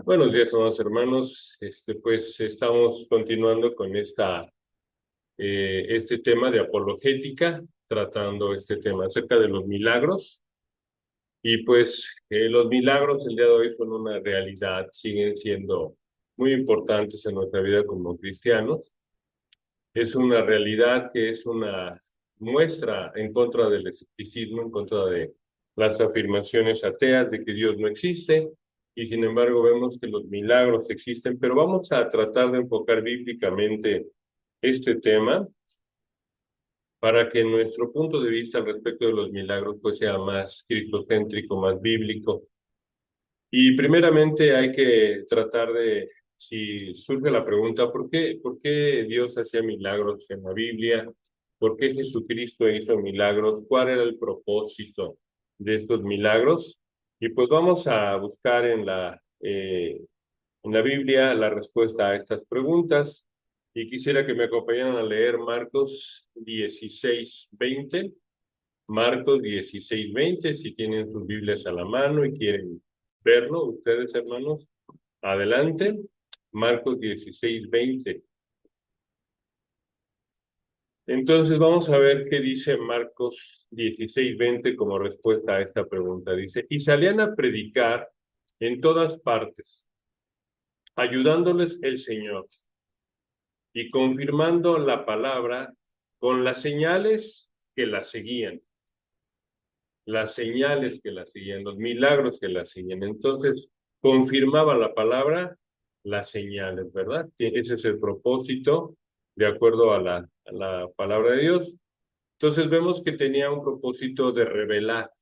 Buenos días, amados hermanos. Pues estamos continuando con este tema de apologética, tratando este tema acerca de los milagros. Y pues los milagros el día de hoy son una realidad, siguen siendo muy importantes en nuestra vida como cristianos. Es una realidad que es una muestra en contra del escepticismo, en contra de las afirmaciones ateas de que Dios no existe, y sin embargo vemos que los milagros existen, pero vamos a tratar de enfocar bíblicamente este tema para que nuestro punto de vista al respecto de los milagros pues sea más cristocéntrico, más bíblico. Y primeramente hay que tratar de, si surge la pregunta, por qué Dios hacía milagros en la Biblia? ¿Por qué Jesucristo hizo milagros? ¿Cuál era el propósito de estos milagros? Y pues vamos a buscar en la Biblia la respuesta a estas preguntas. Y quisiera que me acompañaran a leer Marcos 16:20. Marcos 16:20, si tienen sus Biblias a la mano y quieren verlo, ustedes hermanos, adelante. Marcos 16:20. Entonces vamos a ver qué dice Marcos 16:20 como respuesta a esta pregunta. Dice, y salían a predicar en todas partes, ayudándoles el Señor y confirmando la palabra con las señales que la seguían. Las señales que la seguían, los milagros que la seguían. Entonces, confirmaba la palabra, las señales, ¿verdad? Ese es el propósito, de acuerdo a la palabra de Dios. Entonces, vemos que tenía un propósito de revelar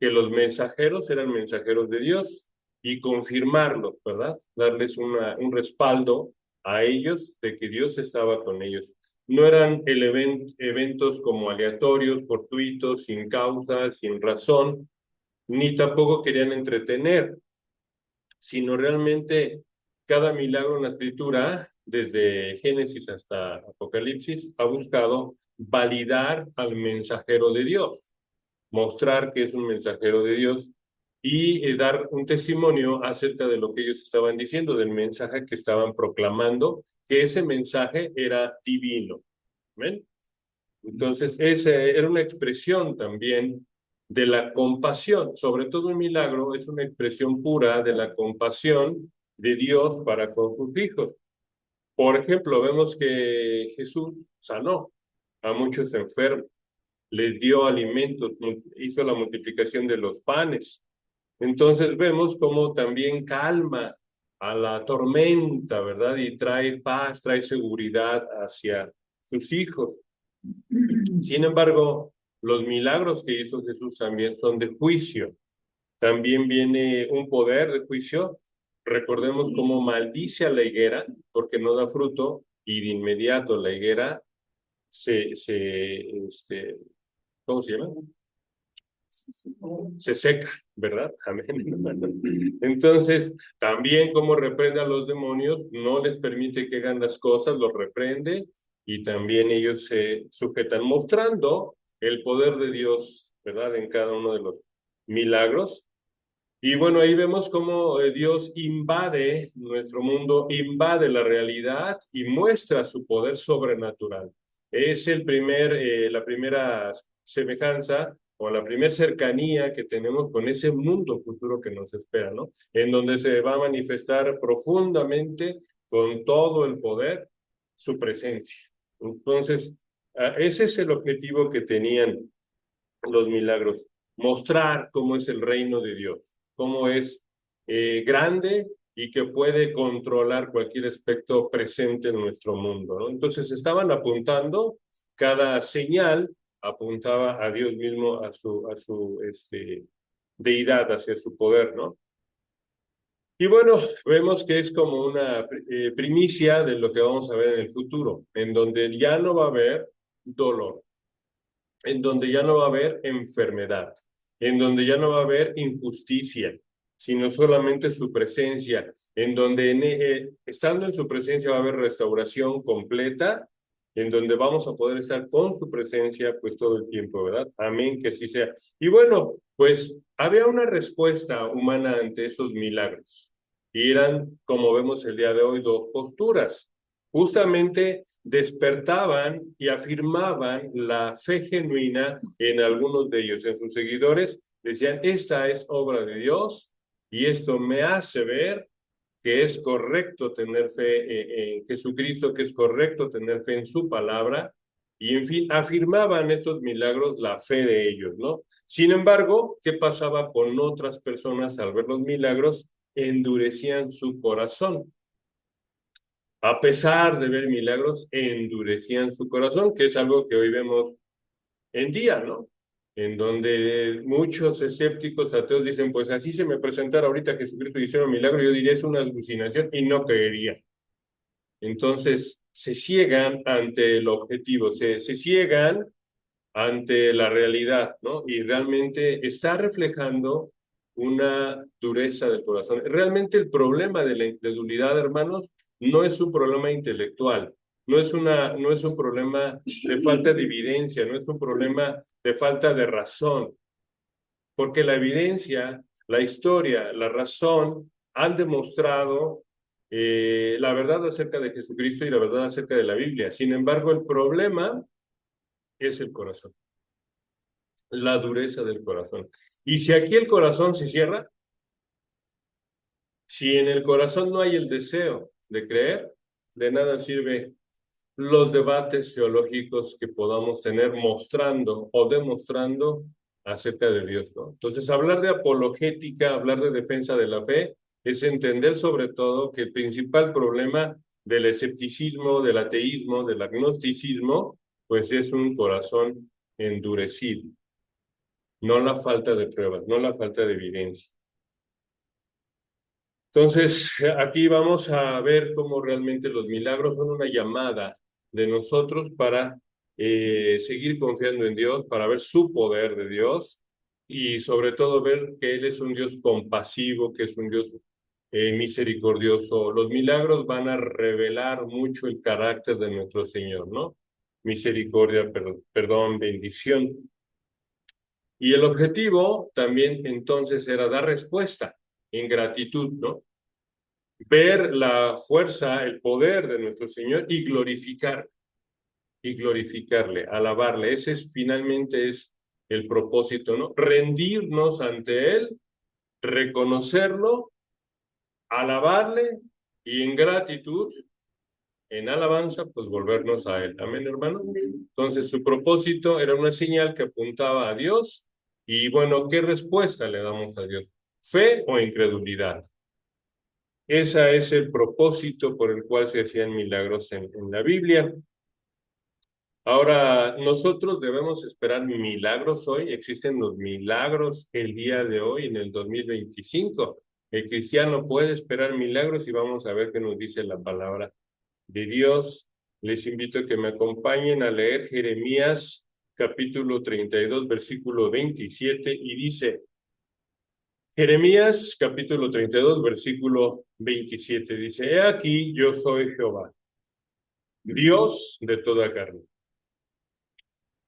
que los mensajeros eran mensajeros de Dios y confirmarlos, ¿verdad? Darles un respaldo a ellos de que Dios estaba con ellos. No eran eventos como aleatorios, fortuitos, sin causa, sin razón, ni tampoco querían entretener, sino realmente cada milagro en la escritura, desde Génesis hasta Apocalipsis, ha buscado validar al mensajero de Dios, mostrar que es un mensajero de Dios y dar un testimonio acerca de lo que ellos estaban diciendo, del mensaje que estaban proclamando, que ese mensaje era divino. ¿Ven? Entonces, esa era una expresión también de la compasión. Sobre todo un milagro es una expresión pura de la compasión de Dios para con sus hijos. Por ejemplo, vemos que Jesús sanó a muchos enfermos, les dio alimentos, hizo la multiplicación de los panes. Entonces vemos cómo también calma a la tormenta, ¿verdad? Y trae paz, trae seguridad hacia sus hijos. Sin embargo, los milagros que hizo Jesús también son de juicio. También viene un poder de juicio. Recordemos cómo maldice a la higuera porque no da fruto y de inmediato la higuera ¿cómo se llama? Se seca, ¿verdad? Amén. Entonces, también como reprende a los demonios, no les permite que hagan las cosas, los reprende y también ellos se sujetan, mostrando el poder de Dios, ¿verdad? En cada uno de los milagros. Y bueno, ahí vemos cómo Dios invade nuestro mundo, invade la realidad y muestra su poder sobrenatural. Es la primera semejanza o la primera cercanía que tenemos con ese mundo futuro que nos espera, ¿no? En donde se va a manifestar profundamente con todo el poder su presencia. Entonces, ese es el objetivo que tenían los milagros, mostrar cómo es el reino de Dios, cómo es grande y que puede controlar cualquier aspecto presente en nuestro mundo, ¿no? Entonces estaban apuntando, cada señal apuntaba a Dios mismo, a su deidad, hacia su poder, ¿no? Y bueno, vemos que es como una primicia de lo que vamos a ver en el futuro, en donde ya no va a haber dolor, en donde ya no va a haber enfermedad, en donde ya no va a haber injusticia, sino solamente su presencia, en donde estando en su presencia va a haber restauración completa, en donde vamos a poder estar con su presencia pues todo el tiempo, ¿verdad? Amén, que así sea. Y bueno, pues había una respuesta humana ante esos milagros. Y eran, como vemos el día de hoy, dos posturas. Justamente despertaban y afirmaban la fe genuina en algunos de ellos, en sus seguidores. Decían, esta es obra de Dios y esto me hace ver que es correcto tener fe en Jesucristo, que es correcto tener fe en su palabra, y en fin, afirmaban estos milagros la fe de ellos, ¿no? Sin embargo, ¿qué pasaba con otras personas al ver los milagros? Endurecían su corazón. A pesar de ver milagros, endurecían su corazón, que es algo que hoy vemos en día, ¿no? En donde muchos escépticos ateos dicen, pues así se me presentara ahorita Jesucristo y hiciera un milagro, yo diría es una alucinación y no creería. Entonces, se ciegan ante el objetivo, se ciegan ante la realidad, ¿no? Y realmente está reflejando una dureza del corazón. Realmente el problema de la incredulidad, hermanos, no es un problema intelectual, no es un problema de falta de evidencia, no es un problema de falta de razón, porque la evidencia, la historia, la razón han demostrado la verdad acerca de Jesucristo y la verdad acerca de la Biblia. Sin embargo, el problema es el corazón, la dureza del corazón. Y si aquí el corazón se cierra, si en el corazón no hay el deseo de creer, de nada sirve los debates teológicos que podamos tener mostrando o demostrando acerca de Dios, ¿no? Entonces, hablar de apologética, hablar de defensa de la fe, es entender sobre todo que el principal problema del escepticismo, del ateísmo, del agnosticismo, pues es un corazón endurecido, no la falta de pruebas, no la falta de evidencia. Entonces, aquí vamos a ver cómo realmente los milagros son una llamada de nosotros para seguir confiando en Dios, para ver su poder de Dios y sobre todo ver que Él es un Dios compasivo, que es un Dios misericordioso. Los milagros van a revelar mucho el carácter de nuestro Señor, ¿no? Misericordia, perdón, bendición. Y el objetivo también entonces era dar respuesta en gratitud, ¿no? Ver la fuerza, el poder de nuestro Señor y glorificarle, alabarle. Ese es, finalmente es el propósito, ¿no? Rendirnos ante Él, reconocerlo, alabarle y en gratitud, en alabanza, pues volvernos a Él. Amén, hermano. Entonces su propósito era una señal que apuntaba a Dios y bueno, ¿qué respuesta le damos a Dios? ¿Fe o incredulidad? Ese es el propósito por el cual se hacían milagros en la Biblia. Ahora, nosotros debemos esperar milagros hoy. Existen los milagros el día de hoy, en el 2025. El cristiano puede esperar milagros y vamos a ver qué nos dice la palabra de Dios. Les invito a que me acompañen a leer Jeremías capítulo 32, versículo 27 y dice, Jeremías capítulo 32, versículo 27 dice, He aquí yo soy Jehová, Dios de toda carne.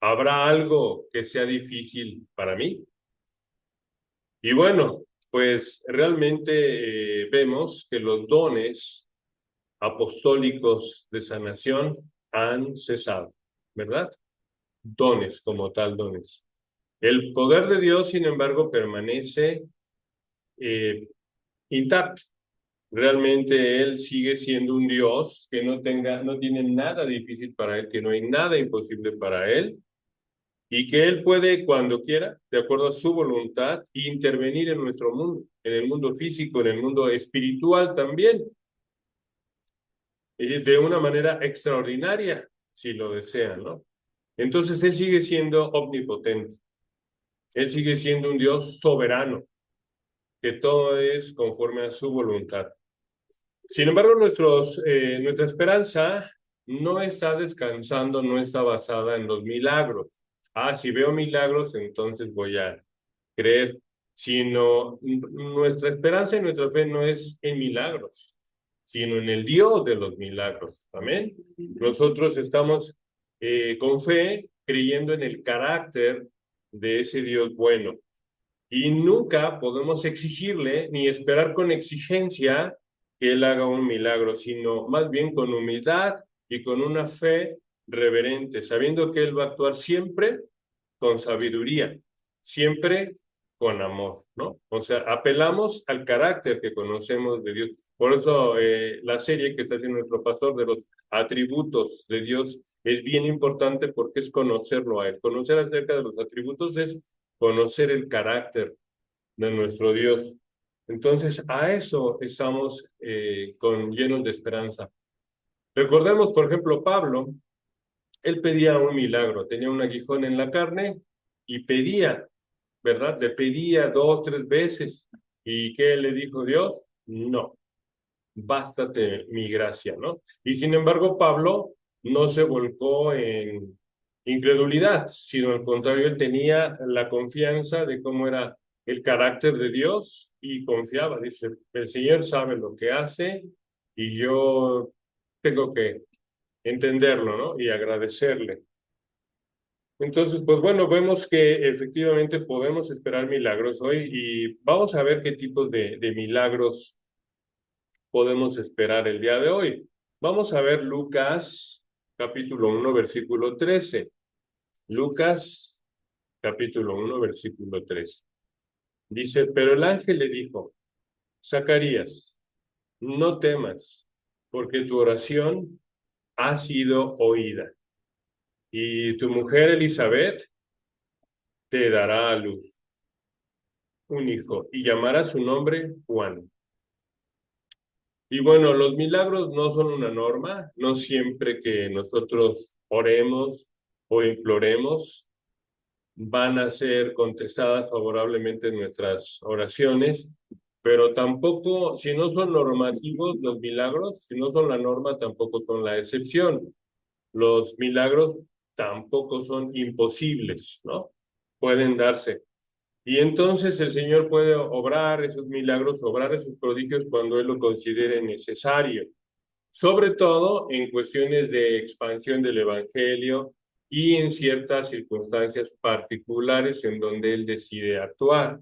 ¿Habrá algo que sea difícil para mí? Y bueno, pues realmente vemos que los dones apostólicos de sanación han cesado, ¿verdad? Dones como tal, dones. El poder de Dios, sin embargo, permanece eh, intacto. Realmente Él sigue siendo un Dios que no tiene nada difícil para Él, que no hay nada imposible para Él, y que Él puede, cuando quiera, de acuerdo a su voluntad, intervenir en nuestro mundo, en el mundo físico, en el mundo espiritual también, y de una manera extraordinaria, si lo desean, ¿no? Entonces Él sigue siendo omnipotente, Él sigue siendo un Dios soberano, que todo es conforme a su voluntad. Sin embargo, nuestra esperanza no está descansando, no está basada en los milagros. Ah, si veo milagros, entonces voy a creer, sino nuestra esperanza y nuestra fe no es en milagros, sino en el Dios de los milagros. Amén. Nosotros estamos con fe creyendo en el carácter de ese Dios bueno. Y nunca podemos exigirle ni esperar con exigencia que Él haga un milagro, sino más bien con humildad y con una fe reverente, sabiendo que Él va a actuar siempre con sabiduría, siempre con amor, ¿no? O sea, apelamos al carácter que conocemos de Dios. Por eso la serie que está haciendo nuestro pastor de los atributos de Dios es bien importante porque es conocerlo a Él. Conocer acerca de los atributos es conocer el carácter de nuestro Dios. Entonces, a eso estamos llenos de esperanza. Recordemos, por ejemplo, Pablo, él pedía un milagro, tenía un aguijón en la carne y pedía, ¿verdad? Le pedía 2, 3 veces. ¿Y qué le dijo Dios? No, bástate mi gracia, ¿no? Y sin embargo, Pablo no se volcó en incredulidad, sino al contrario, él tenía la confianza de cómo era el carácter de Dios y confiaba. Dice, el Señor sabe lo que hace y yo tengo que entenderlo, ¿no? Y agradecerle. Entonces, pues bueno, vemos que efectivamente podemos esperar milagros hoy y vamos a ver qué tipos de milagros podemos esperar el día de hoy. Vamos a ver Lucas capítulo 1 versículo 13. Lucas capítulo 1 versículo 13. Dice, pero el ángel le dijo, Zacarías, no temas, porque tu oración ha sido oída, y tu mujer Elizabeth te dará a luz un hijo, y llamará su nombre Juan. Y bueno, los milagros no son una norma, no siempre que nosotros oremos o imploremos van a ser contestadas favorablemente nuestras oraciones, pero tampoco, si no son normativos los milagros, si no son la norma, tampoco son la excepción. Los milagros tampoco son imposibles, ¿no? Pueden darse. Y entonces el Señor puede obrar esos milagros, obrar esos prodigios cuando Él lo considere necesario, sobre todo en cuestiones de expansión del Evangelio y en ciertas circunstancias particulares en donde Él decide actuar.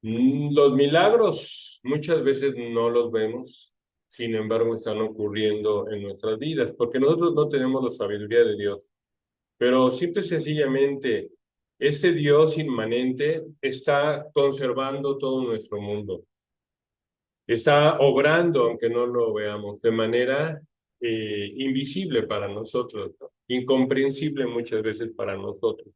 Los milagros muchas veces no los vemos, sin embargo están ocurriendo en nuestras vidas, porque nosotros no tenemos la sabiduría de Dios. Pero simple y sencillamente, este Dios inmanente está conservando todo nuestro mundo. Está obrando, aunque no lo veamos, de manera invisible para nosotros, ¿no? Incomprensible muchas veces para nosotros.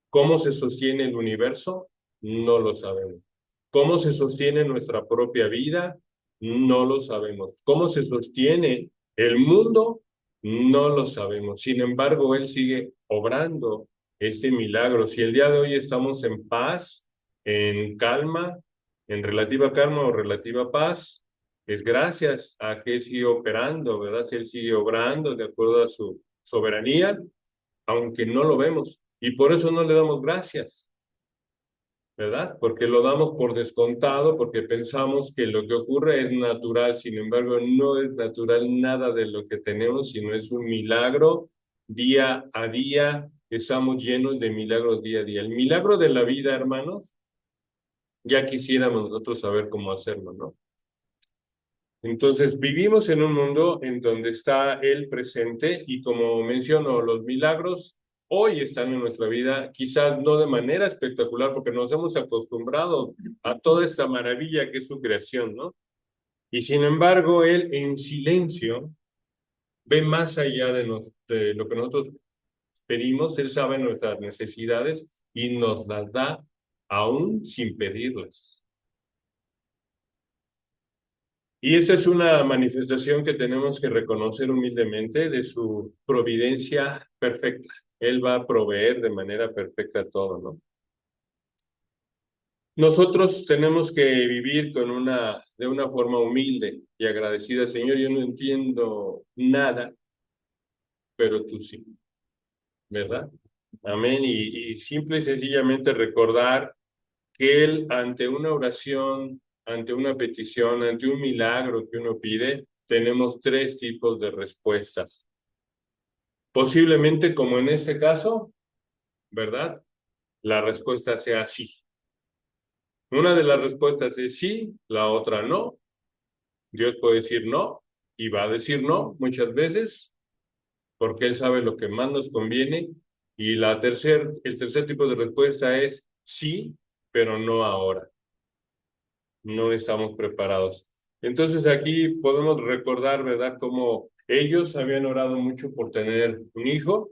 ¿Cómo se sostiene el universo? No lo sabemos. ¿Cómo se sostiene nuestra propia vida? No lo sabemos. ¿Cómo se sostiene el mundo? No lo sabemos. Sin embargo, Él sigue obrando este milagro. Si el día de hoy estamos en paz, en calma, en relativa calma o relativa paz, es gracias a que Él sigue operando, ¿verdad? Si Él sigue obrando de acuerdo a su soberanía, aunque no lo vemos. Y por eso no le damos gracias, ¿verdad? Porque lo damos por descontado, porque pensamos que lo que ocurre es natural, sin embargo, no es natural nada de lo que tenemos, sino es un milagro día a día. Estamos llenos de milagros día a día. El milagro de la vida, hermanos, ya quisiéramos nosotros saber cómo hacerlo, ¿no? Entonces, vivimos en un mundo en donde está Él presente y como menciono, los milagros hoy están en nuestra vida, quizás no de manera espectacular porque nos hemos acostumbrado a toda esta maravilla que es su creación, ¿no? Y sin embargo, Él en silencio ve más allá de lo que nosotros pedimos, Él sabe nuestras necesidades y nos las da aún sin pedirlas. Y esta es una manifestación que tenemos que reconocer humildemente de su providencia perfecta. Él va a proveer de manera perfecta todo, ¿no? Nosotros tenemos que vivir de una forma humilde y agradecida. Señor, yo no entiendo nada, pero tú sí, ¿verdad? Amén. Y simple y sencillamente recordar que Él ante una oración, ante una petición, ante un milagro que uno pide, tenemos tres tipos de respuestas. Posiblemente como en este caso, ¿verdad? la respuesta sea sí. Una de las respuestas es sí, la otra no. Dios puede decir no y va a decir no muchas veces porque Él sabe lo que más nos conviene. Y el tercer tipo de respuesta es sí, pero no ahora. No estamos preparados. Entonces aquí podemos recordar, ¿verdad?, cómo ellos habían orado mucho por tener un hijo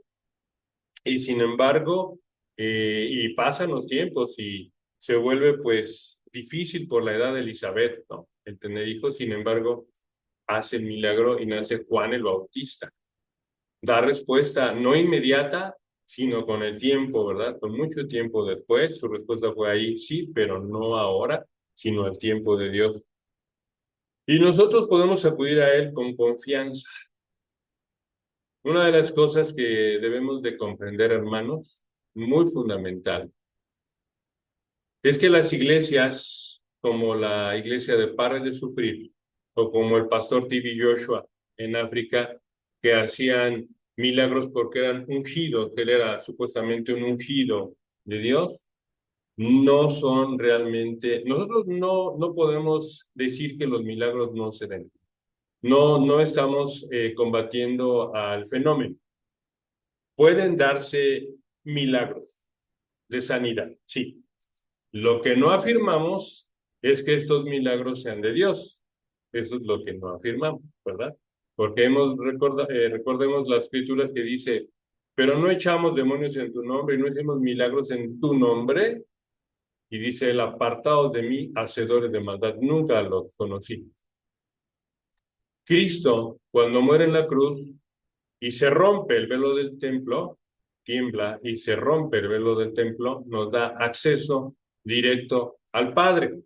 y sin embargo, y pasan los tiempos y se vuelve pues difícil por la edad de Elizabeth, ¿no? El tener hijos, sin embargo, hace el milagro y nace Juan el Bautista. Da respuesta no inmediata, sino con el tiempo, ¿verdad? Con mucho tiempo después, su respuesta fue ahí, sí, pero no ahora, sino al tiempo de Dios. Y nosotros podemos acudir a Él con confianza. Una de las cosas que debemos de comprender, hermanos, muy fundamental, es que las iglesias, como la iglesia de Pare de Sufrir, o como el pastor T.B. Joshua en África, que hacían milagros porque eran ungidos, que él era supuestamente un ungido de Dios, no son realmente, nosotros no podemos decir que los milagros no se den. No estamos combatiendo al fenómeno. Pueden darse milagros de sanidad, sí. Lo que no afirmamos es que estos milagros sean de Dios. Eso es lo que no afirmamos, ¿verdad? Porque recordemos las escrituras que dice, pero no echamos demonios en tu nombre y no hicimos milagros en tu nombre. Y dice, el apartados de mí, hacedores de maldad, nunca los conocí. Cristo, cuando muere en la cruz y se rompe el velo del templo, tiembla y se rompe el velo del templo, nos da acceso directo al Padre.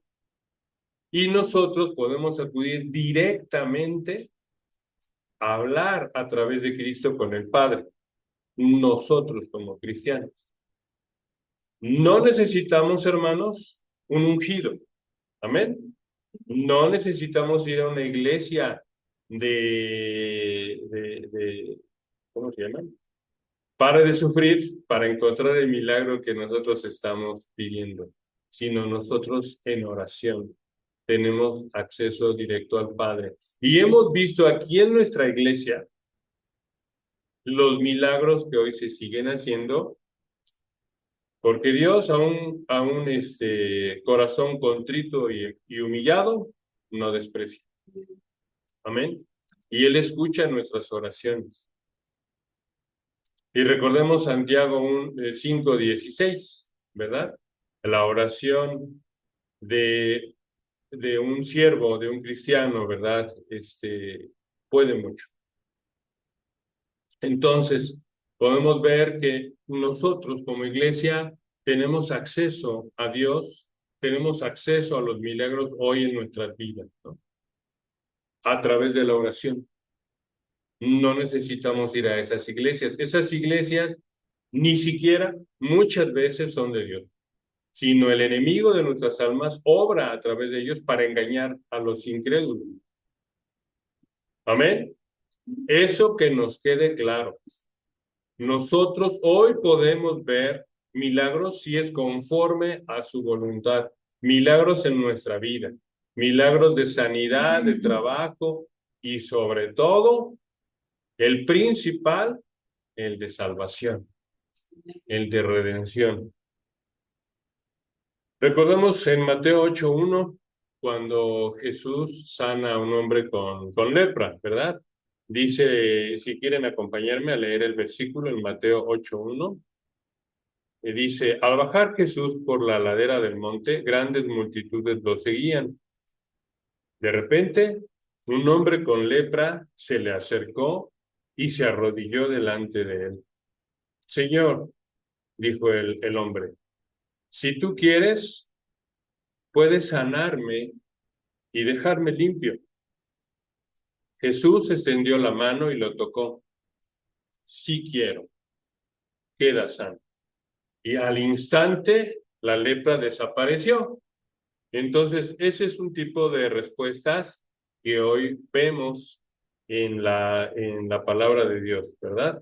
Y nosotros podemos acudir directamente a hablar a través de Cristo con el Padre. Nosotros como cristianos. No necesitamos, hermanos, un ungido. Amén. No necesitamos ir a una iglesia ¿cómo se llama? Pare de sufrir para encontrar el milagro que nosotros estamos pidiendo, sino nosotros en oración tenemos acceso directo al Padre. Y hemos visto aquí en nuestra iglesia los milagros que hoy se siguen haciendo, porque Dios a un corazón contrito y humillado no desprecia. Amén. Y Él escucha nuestras oraciones. Y recordemos Santiago 5:16, ¿verdad? La oración de un siervo, de un cristiano, ¿verdad? Puede mucho. Entonces, podemos ver que nosotros como iglesia tenemos acceso a Dios, tenemos acceso a los milagros hoy en nuestras vidas, ¿no? A través de la oración. No necesitamos ir a esas iglesias. Esas iglesias ni siquiera muchas veces son de Dios, sino el enemigo de nuestras almas obra a través de ellos para engañar a los incrédulos. Amén. Eso que nos quede claro. Nosotros hoy podemos ver milagros si es conforme a su voluntad, milagros en nuestra vida, milagros de sanidad, de trabajo y sobre todo el principal, el de salvación, el de redención. Recordemos en Mateo 8:1, cuando Jesús sana a un hombre con lepra, ¿verdad? Dice, si quieren acompañarme a leer el versículo en Mateo 8:1, dice, al bajar Jesús por la ladera del monte, grandes multitudes lo seguían. De repente, un hombre con lepra se le acercó y se arrodilló delante de él. Señor, dijo el hombre, si tú quieres, puedes sanarme y dejarme limpio. Jesús extendió la mano y lo tocó. Sí quiero, queda sano. Y al instante la lepra desapareció. Entonces, ese es un tipo de respuestas que hoy vemos en la palabra de Dios, ¿verdad?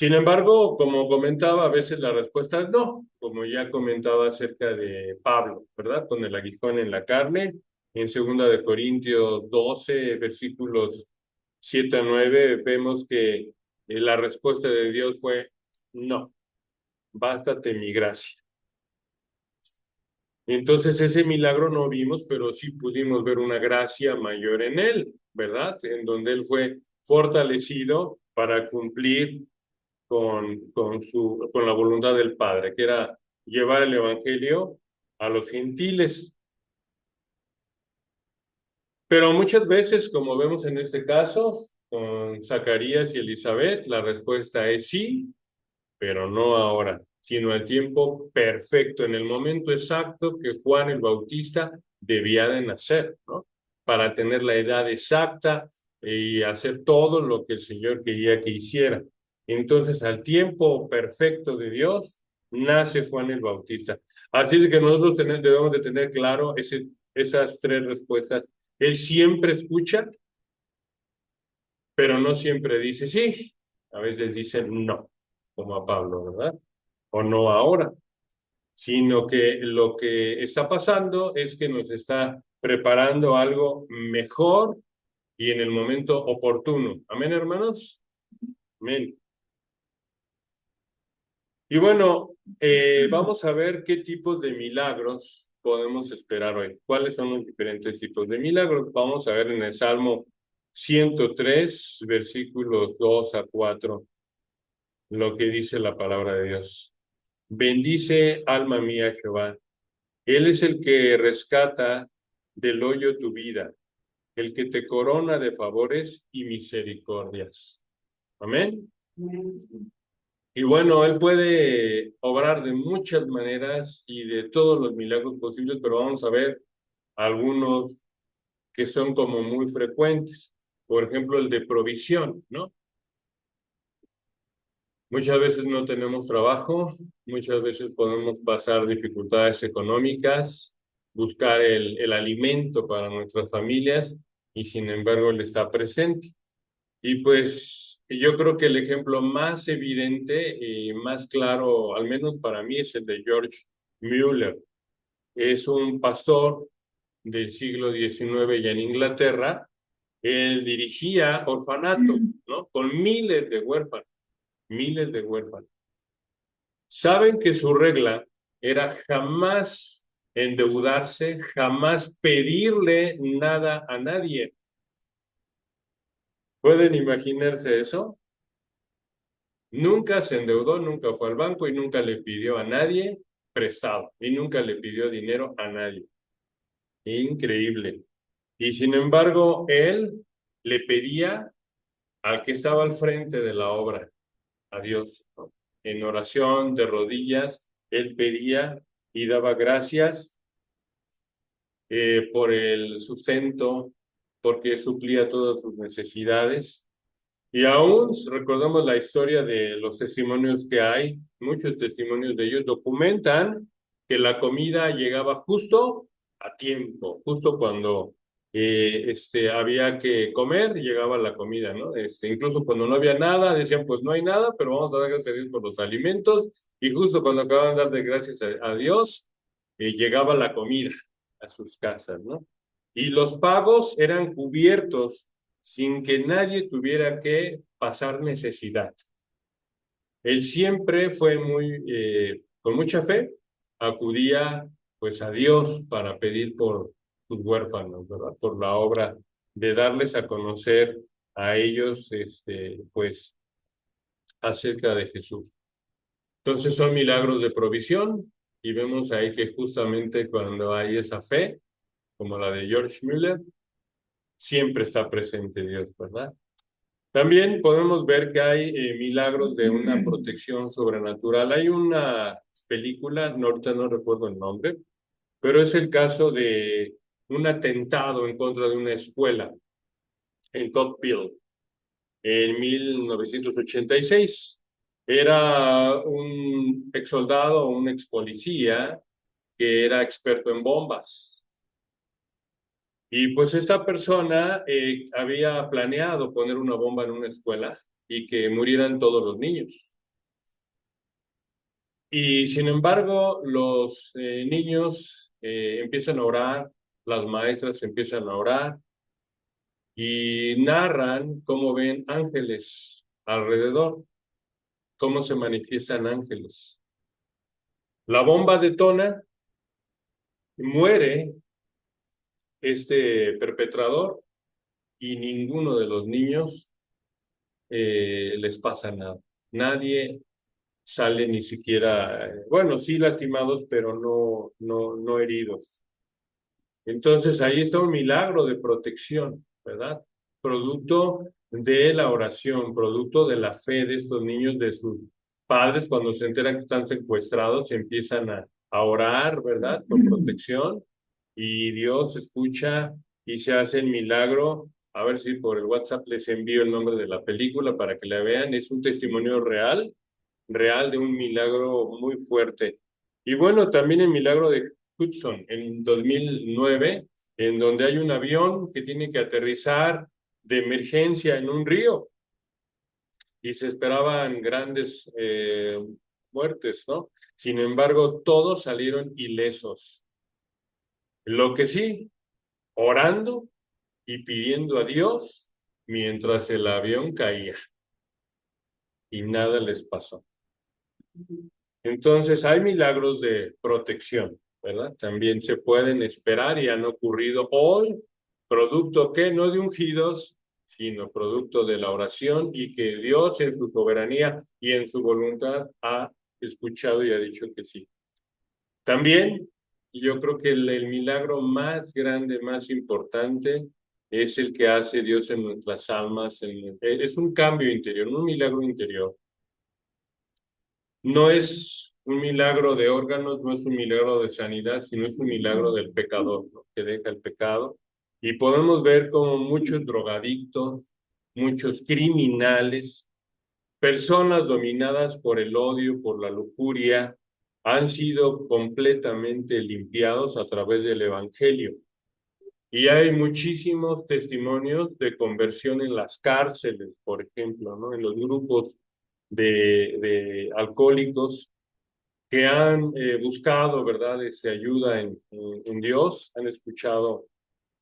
Sin embargo, como comentaba, a veces la respuesta es no, como ya comentaba acerca de Pablo, ¿verdad? Con el aguijón en la carne, en 2 Corintios 12, versículos 7 a 9, vemos que la respuesta de Dios fue no, bástate mi gracia. Entonces ese milagro no vimos, pero sí pudimos ver una gracia mayor en él, ¿verdad? En donde él fue fortalecido para cumplir con la voluntad del Padre, que era llevar el Evangelio a los gentiles. Pero muchas veces, como vemos en este caso, con Zacarías y Elizabeth, la respuesta es sí, pero no ahora, sino al tiempo perfecto, en el momento exacto que Juan el Bautista debía de nacer, ¿no? Para tener la edad exacta y hacer todo lo que el Señor quería que hiciera. Entonces, al tiempo perfecto de Dios, nace Juan el Bautista. Así es que nosotros debemos de tener claro esas tres respuestas. Él siempre escucha, pero no siempre dice sí. A veces dice no, como a Pablo, ¿verdad? O no ahora, sino que lo que está pasando es que nos está preparando algo mejor y en el momento oportuno. Amén, hermanos. Amén. Y bueno, vamos a ver qué tipos de milagros podemos esperar hoy. ¿Cuáles son los diferentes tipos de milagros? Vamos a ver en el Salmo 103, versículos 2 a 4, lo que dice la palabra de Dios. Bendice, alma mía, Jehová. Él es el que rescata del hoyo tu vida, el que te corona de favores y misericordias. Amén. Y bueno, Él puede obrar de muchas maneras y de todos los milagros posibles, pero vamos a ver algunos que son como muy frecuentes. Por ejemplo, el de provisión, ¿no? Muchas veces no tenemos trabajo, muchas veces podemos pasar dificultades económicas, buscar el alimento para nuestras familias y sin embargo Él está presente. Y pues yo creo que el ejemplo más evidente y más claro, al menos para mí, es el de George Mueller. Es un pastor del siglo XIX ya en Inglaterra. Él dirigía orfanatos, ¿no? Con miles de huérfanos, miles de huérfanos. Saben que su regla era jamás endeudarse, jamás pedirle nada a nadie. ¿Pueden imaginarse eso? Nunca se endeudó, nunca fue al banco y nunca le pidió a nadie prestado y nunca le pidió dinero a nadie. Increíble. Y sin embargo, él le pedía al que estaba al frente de la obra, a Dios, ¿no? En oración, de rodillas, él pedía y daba gracias por el sustento, porque suplía todas sus necesidades. Y aún recordamos la historia de los testimonios que hay, muchos testimonios de ellos documentan que la comida llegaba justo a tiempo, justo cuando había que comer, llegaba la comida, ¿no? Incluso cuando no había nada, decían, pues no hay nada, pero vamos a dar gracias a Dios por los alimentos, y justo cuando acababan de dar de gracias a Dios, llegaba la comida a sus casas, ¿no? Y los pagos eran cubiertos sin que nadie tuviera que pasar necesidad. Él siempre fue con mucha fe, acudía pues a Dios para pedir por sus huérfanos, ¿verdad? Por la obra de darles a conocer a ellos, pues, acerca de Jesús. Entonces son milagros de provisión y vemos ahí que justamente cuando hay esa fe, como la de George Mueller, siempre está presente Dios, ¿verdad? También podemos ver que hay milagros de una protección sobrenatural. Hay una película, no, ahorita no recuerdo el nombre, pero es el caso de un atentado en contra de una escuela en Coppell en 1986. Era un ex soldado o un ex policía que era experto en bombas. Y pues esta persona había planeado poner una bomba en una escuela y que murieran todos los niños. Y sin embargo, los niños empiezan a orar, las maestras empiezan a orar y narran cómo ven ángeles alrededor, cómo se manifiestan ángeles. La bomba detona, muere este perpetrador y ninguno de los niños les pasa nada. Nadie sale ni siquiera, bueno, sí lastimados, pero no heridos. Entonces ahí está un milagro de protección, ¿verdad? Producto de la oración, producto de la fe de estos niños, de sus padres, cuando se enteran que están secuestrados, empiezan a orar, ¿verdad? Por protección, y Dios escucha y se hace el milagro. A ver si por el WhatsApp les envío el nombre de la película para que la vean. Es un testimonio real, real de un milagro muy fuerte. Y bueno, también el milagro de Hudson en 2009, en donde hay un avión que tiene que aterrizar de emergencia en un río y se esperaban grandes muertes, ¿no? Sin embargo, todos salieron ilesos. Lo que sí, orando y pidiendo a Dios mientras el avión caía y nada les pasó. Entonces, hay milagros de protección, ¿verdad? También se pueden esperar y han ocurrido hoy, producto que no de ungidos, sino producto de la oración y que Dios en su soberanía y en su voluntad ha escuchado y ha dicho que sí. También yo creo que el milagro más grande, más importante, es el que hace Dios en nuestras almas. Es un cambio interior, un milagro interior. No es un milagro de órganos, no es un milagro de sanidad, sino es un milagro del pecador, ¿no? Que deja el pecado. Y podemos ver como muchos drogadictos, muchos criminales, personas dominadas por el odio, por la lujuria, han sido completamente limpiados a través del Evangelio. Y hay muchísimos testimonios de conversión en las cárceles, por ejemplo, ¿no? En los grupos de alcohólicos que han buscado, ¿verdad?, ayuda en Dios, han escuchado,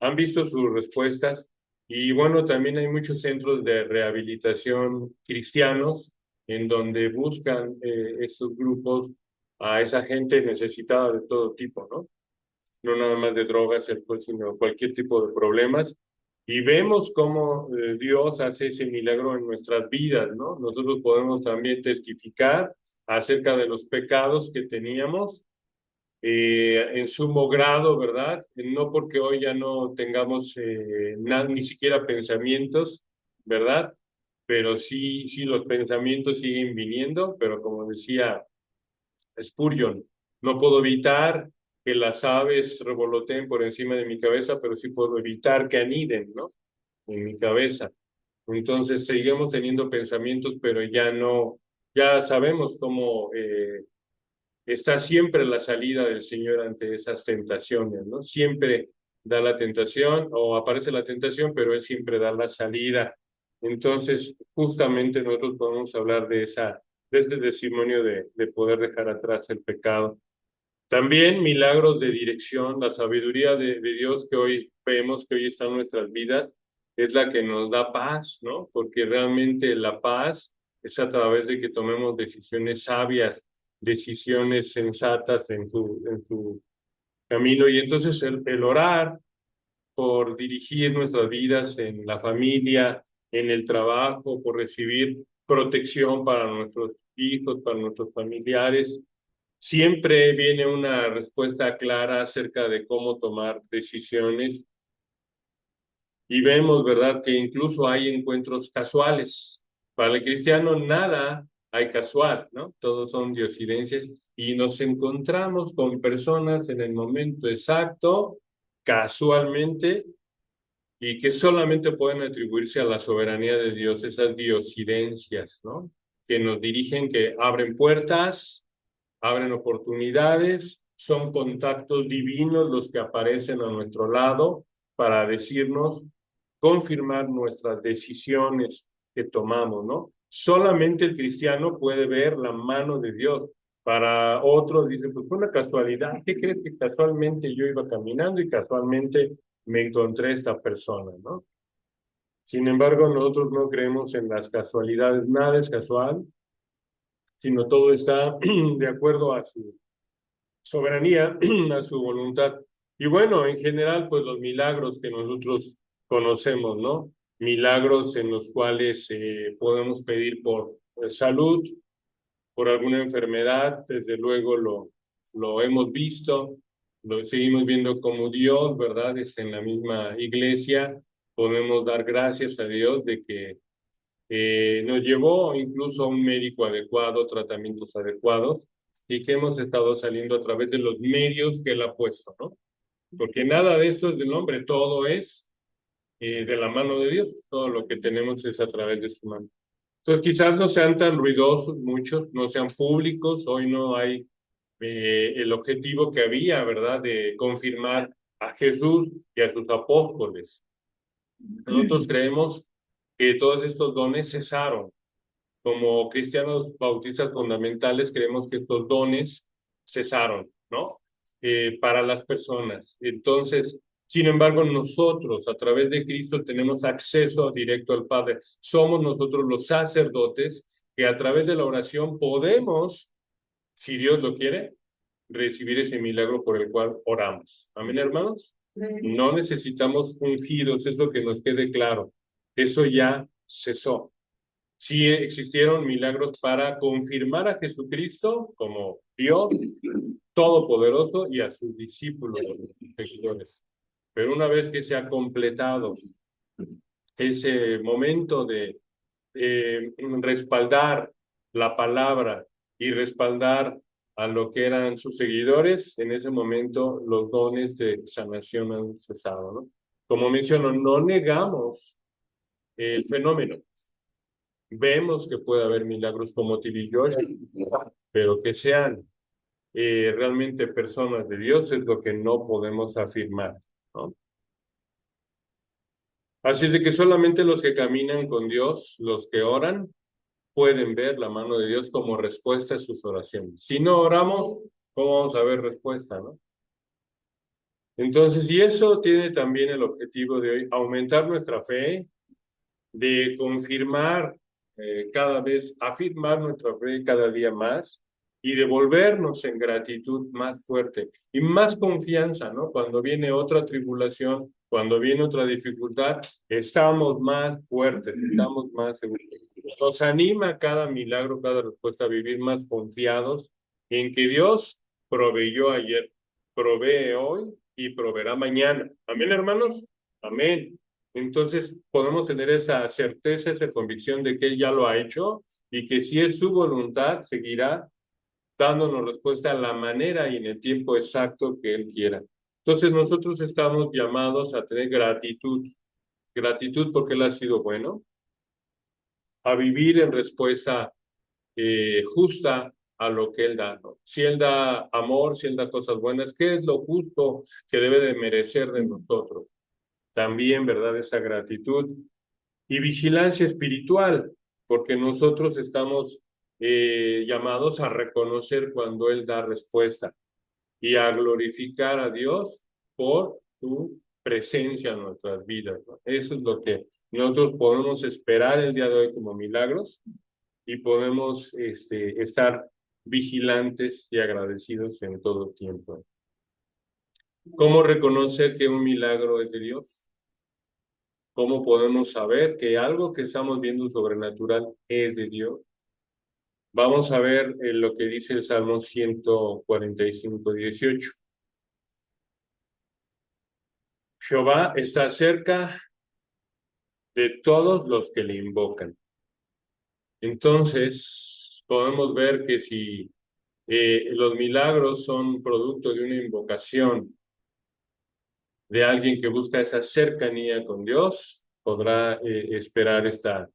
han visto sus respuestas. Y bueno, también hay muchos centros de rehabilitación cristianos en donde buscan estos grupos a esa gente necesitada de todo tipo, ¿no? No nada más de drogas, alcohol, sino cualquier tipo de problemas. Y vemos cómo Dios hace ese milagro en nuestras vidas, ¿no? Nosotros podemos también testificar acerca de los pecados que teníamos en sumo grado, ¿verdad? No porque hoy ya no tengamos ni siquiera pensamientos, ¿verdad? Pero sí los pensamientos siguen viniendo, pero como decía Spurgeon, no puedo evitar que las aves revoloteen por encima de mi cabeza, pero sí puedo evitar que aniden, ¿no? En mi cabeza. Entonces seguimos teniendo pensamientos, pero ya no, ya sabemos cómo está siempre la salida del Señor ante esas tentaciones, ¿no? Siempre da la tentación o aparece la tentación, pero Él siempre da la salida. Entonces, justamente nosotros podemos hablar de ese testimonio de poder dejar atrás el pecado. También milagros de dirección, la sabiduría de Dios que hoy vemos, que hoy está en nuestras vidas, es la que nos da paz, ¿no? Porque realmente la paz es a través de que tomemos decisiones sabias, decisiones sensatas en su camino. Y entonces el orar por dirigir nuestras vidas en la familia, en el trabajo, por recibir protección para nuestros hijos, para nuestros familiares. Siempre viene una respuesta clara acerca de cómo tomar decisiones y vemos, ¿verdad?, que incluso hay encuentros casuales. Para el cristiano nada hay casual, ¿no? Todos son diosidencias y nos encontramos con personas en el momento exacto, casualmente, y que solamente pueden atribuirse a la soberanía de Dios, esas diosidencias, ¿no? Que nos dirigen, que abren puertas, abren oportunidades, son contactos divinos los que aparecen a nuestro lado para decirnos, confirmar nuestras decisiones que tomamos, ¿no? Solamente el cristiano puede ver la mano de Dios. Para otros dicen, pues fue una casualidad. ¿Qué crees que casualmente yo iba caminando y casualmente me encontré esta persona, ¿no? Sin embargo, nosotros no creemos en las casualidades, nada es casual, sino todo está de acuerdo a su soberanía, a su voluntad. Y bueno, en general, pues los milagros que nosotros conocemos, ¿no? Milagros en los cuales podemos pedir por salud, por alguna enfermedad, desde luego lo hemos visto, lo seguimos viendo como Dios, ¿verdad? En la misma iglesia, podemos dar gracias a Dios de que nos llevó incluso a un médico adecuado, tratamientos adecuados, y que hemos estado saliendo a través de los medios que Él ha puesto, ¿no? Porque nada de esto es del hombre, todo es de la mano de Dios, todo lo que tenemos es a través de su mano. Entonces quizás no sean tan ruidosos muchos, no sean públicos, hoy no hay el objetivo que había, ¿verdad?, de confirmar a Jesús y a sus apóstoles. Nosotros creemos que todos estos dones cesaron. Como cristianos bautistas fundamentales, creemos que estos dones cesaron, ¿no? Para las personas. Entonces, sin embargo, nosotros a través de Cristo tenemos acceso directo al Padre. Somos nosotros los sacerdotes que a través de la oración podemos, si Dios lo quiere, recibir ese milagro por el cual oramos. Amén, hermanos. No necesitamos ungidos, es lo que nos quede claro. Eso ya cesó. Sí existieron milagros para confirmar a Jesucristo como Dios Todopoderoso y a sus discípulos, sus seguidores. Pero una vez que se ha completado ese momento de respaldar la palabra y respaldar a lo que eran sus seguidores, en ese momento los dones de sanación han cesado, ¿no? Como menciono, no negamos el fenómeno. Vemos que puede haber milagros como Tilly Josh, pero que sean realmente personas de Dios es lo que no podemos afirmar, ¿no? Así es de que solamente los que caminan con Dios, los que oran, pueden ver la mano de Dios como respuesta a sus oraciones. Si no oramos, ¿cómo vamos a ver respuesta, no? Entonces, y eso tiene también el objetivo de hoy, aumentar nuestra fe, de confirmar cada vez, afirmar nuestra fe cada día más y devolvernos en gratitud más fuerte y más confianza, ¿no? Cuando viene otra tribulación, cuando viene otra dificultad, estamos más fuertes, estamos más seguros. Nos anima cada milagro, cada respuesta a vivir más confiados en que Dios proveyó ayer, provee hoy y proveerá mañana. Amén, hermanos. Amén. Entonces podemos tener esa certeza, esa convicción de que Él ya lo ha hecho y que si es su voluntad, seguirá dándonos respuesta a la manera y en el tiempo exacto que Él quiera. Entonces nosotros estamos llamados a tener gratitud, gratitud porque Él ha sido bueno, a vivir en respuesta justa a lo que Él da, ¿no? Si Él da amor, si Él da cosas buenas, ¿qué es lo justo que debe de merecer de nosotros? También, ¿verdad? Esa gratitud y vigilancia espiritual, porque nosotros estamos llamados a reconocer cuando Él da respuesta y a glorificar a Dios por su presencia en nuestras vidas, ¿no? Eso es lo que nosotros podemos esperar el día de hoy como milagros y podemos estar vigilantes y agradecidos en todo tiempo. ¿Cómo reconocer que un milagro es de Dios? ¿Cómo podemos saber que algo que estamos viendo sobrenatural es de Dios? Vamos a ver lo que dice el Salmo 145:18. Jehová está cerca de todos los que le invocan. Entonces, podemos ver que si los milagros son producto de una invocación de alguien que busca esa cercanía con Dios, podrá esperar esta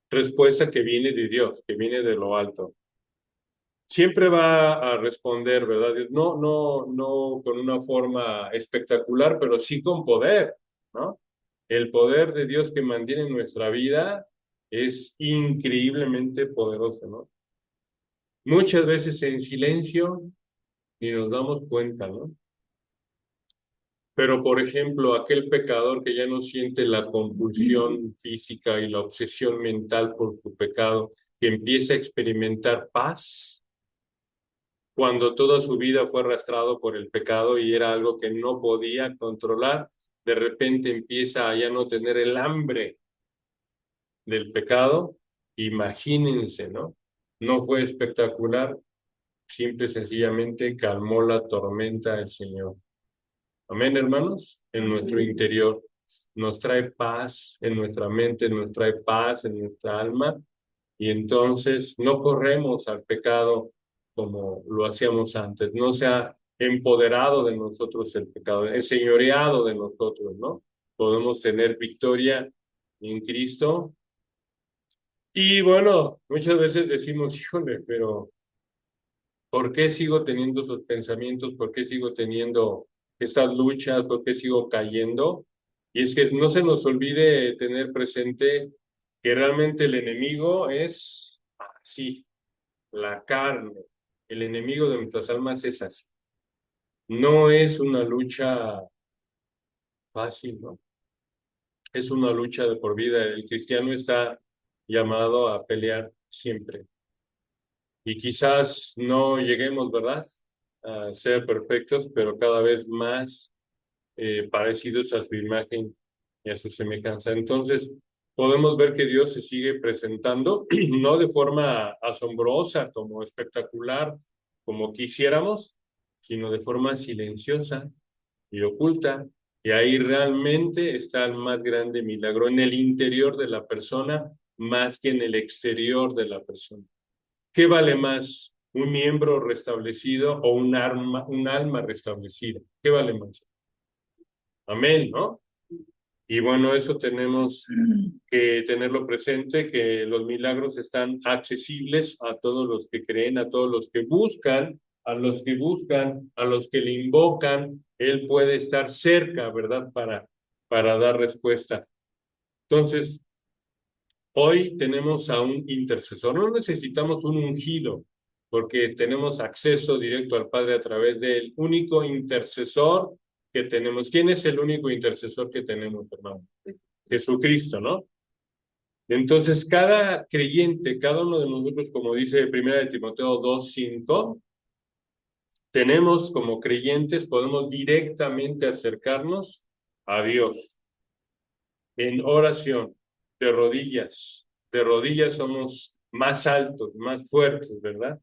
respuesta que viene de Dios, que viene de lo alto. Siempre va a responder, ¿verdad? No, no, no con una forma espectacular, pero sí con poder, ¿no? El poder de Dios que mantiene nuestra vida es increíblemente poderoso, ¿no? muchas veces en silencio y nos damos cuenta, ¿no? Pero, por ejemplo, aquel pecador que ya no siente la compulsión física y la obsesión mental por su pecado, que empieza a experimentar paz cuando toda su vida fue arrastrado por el pecado y era algo que no podía controlar, de repente empieza a ya no tener el hambre del pecado. Imagínense, ¿no? No fue espectacular, simple y sencillamente calmó la tormenta el Señor. Amén, hermanos, en nuestro interior. Nos trae paz en nuestra mente, nos trae paz en nuestra alma, y entonces no corremos al pecado como lo hacíamos antes. No se ha empoderado de nosotros el pecado, es señoreado de nosotros, ¿no? Podemos tener victoria en Cristo. Y bueno, muchas veces decimos, híjole, pero ¿por qué sigo teniendo esos pensamientos? ¿Por qué sigo teniendo esas luchas? ¿Por qué sigo cayendo? Y es que no se nos olvide tener presente que realmente el enemigo es así, la carne. El enemigo de nuestras almas es así. No es una lucha fácil, ¿no? Es una lucha de por vida. El cristiano está llamado a pelear siempre. Y quizás no lleguemos, ¿verdad?, a ser perfectos, pero cada vez más parecidos a su imagen y a su semejanza. Entonces, podemos ver que Dios se sigue presentando, no de forma asombrosa, como espectacular, como quisiéramos, sino de forma silenciosa y oculta. Y ahí realmente está el más grande milagro, en el interior de la persona, más que en el exterior de la persona. ¿Qué vale más? ¿Un miembro restablecido o un alma restablecida? ¿Qué vale más? Amén, ¿no? Y bueno, eso tenemos que tenerlo presente, que los milagros están accesibles a todos los que creen, a todos los que buscan, a los que buscan, a los que le invocan. Él puede estar cerca, ¿verdad? Para dar respuesta. Entonces, hoy tenemos a un intercesor. No necesitamos un ungido, porque tenemos acceso directo al Padre a través del único intercesor que tenemos. ¿Quién es el único intercesor que tenemos, hermano? Jesucristo, ¿no? Entonces, cada creyente, cada uno de nosotros, como dice 1 Timoteo 2:5, tenemos como creyentes, podemos directamente acercarnos a Dios en oración, de rodillas. De rodillas somos más altos, más fuertes, ¿verdad?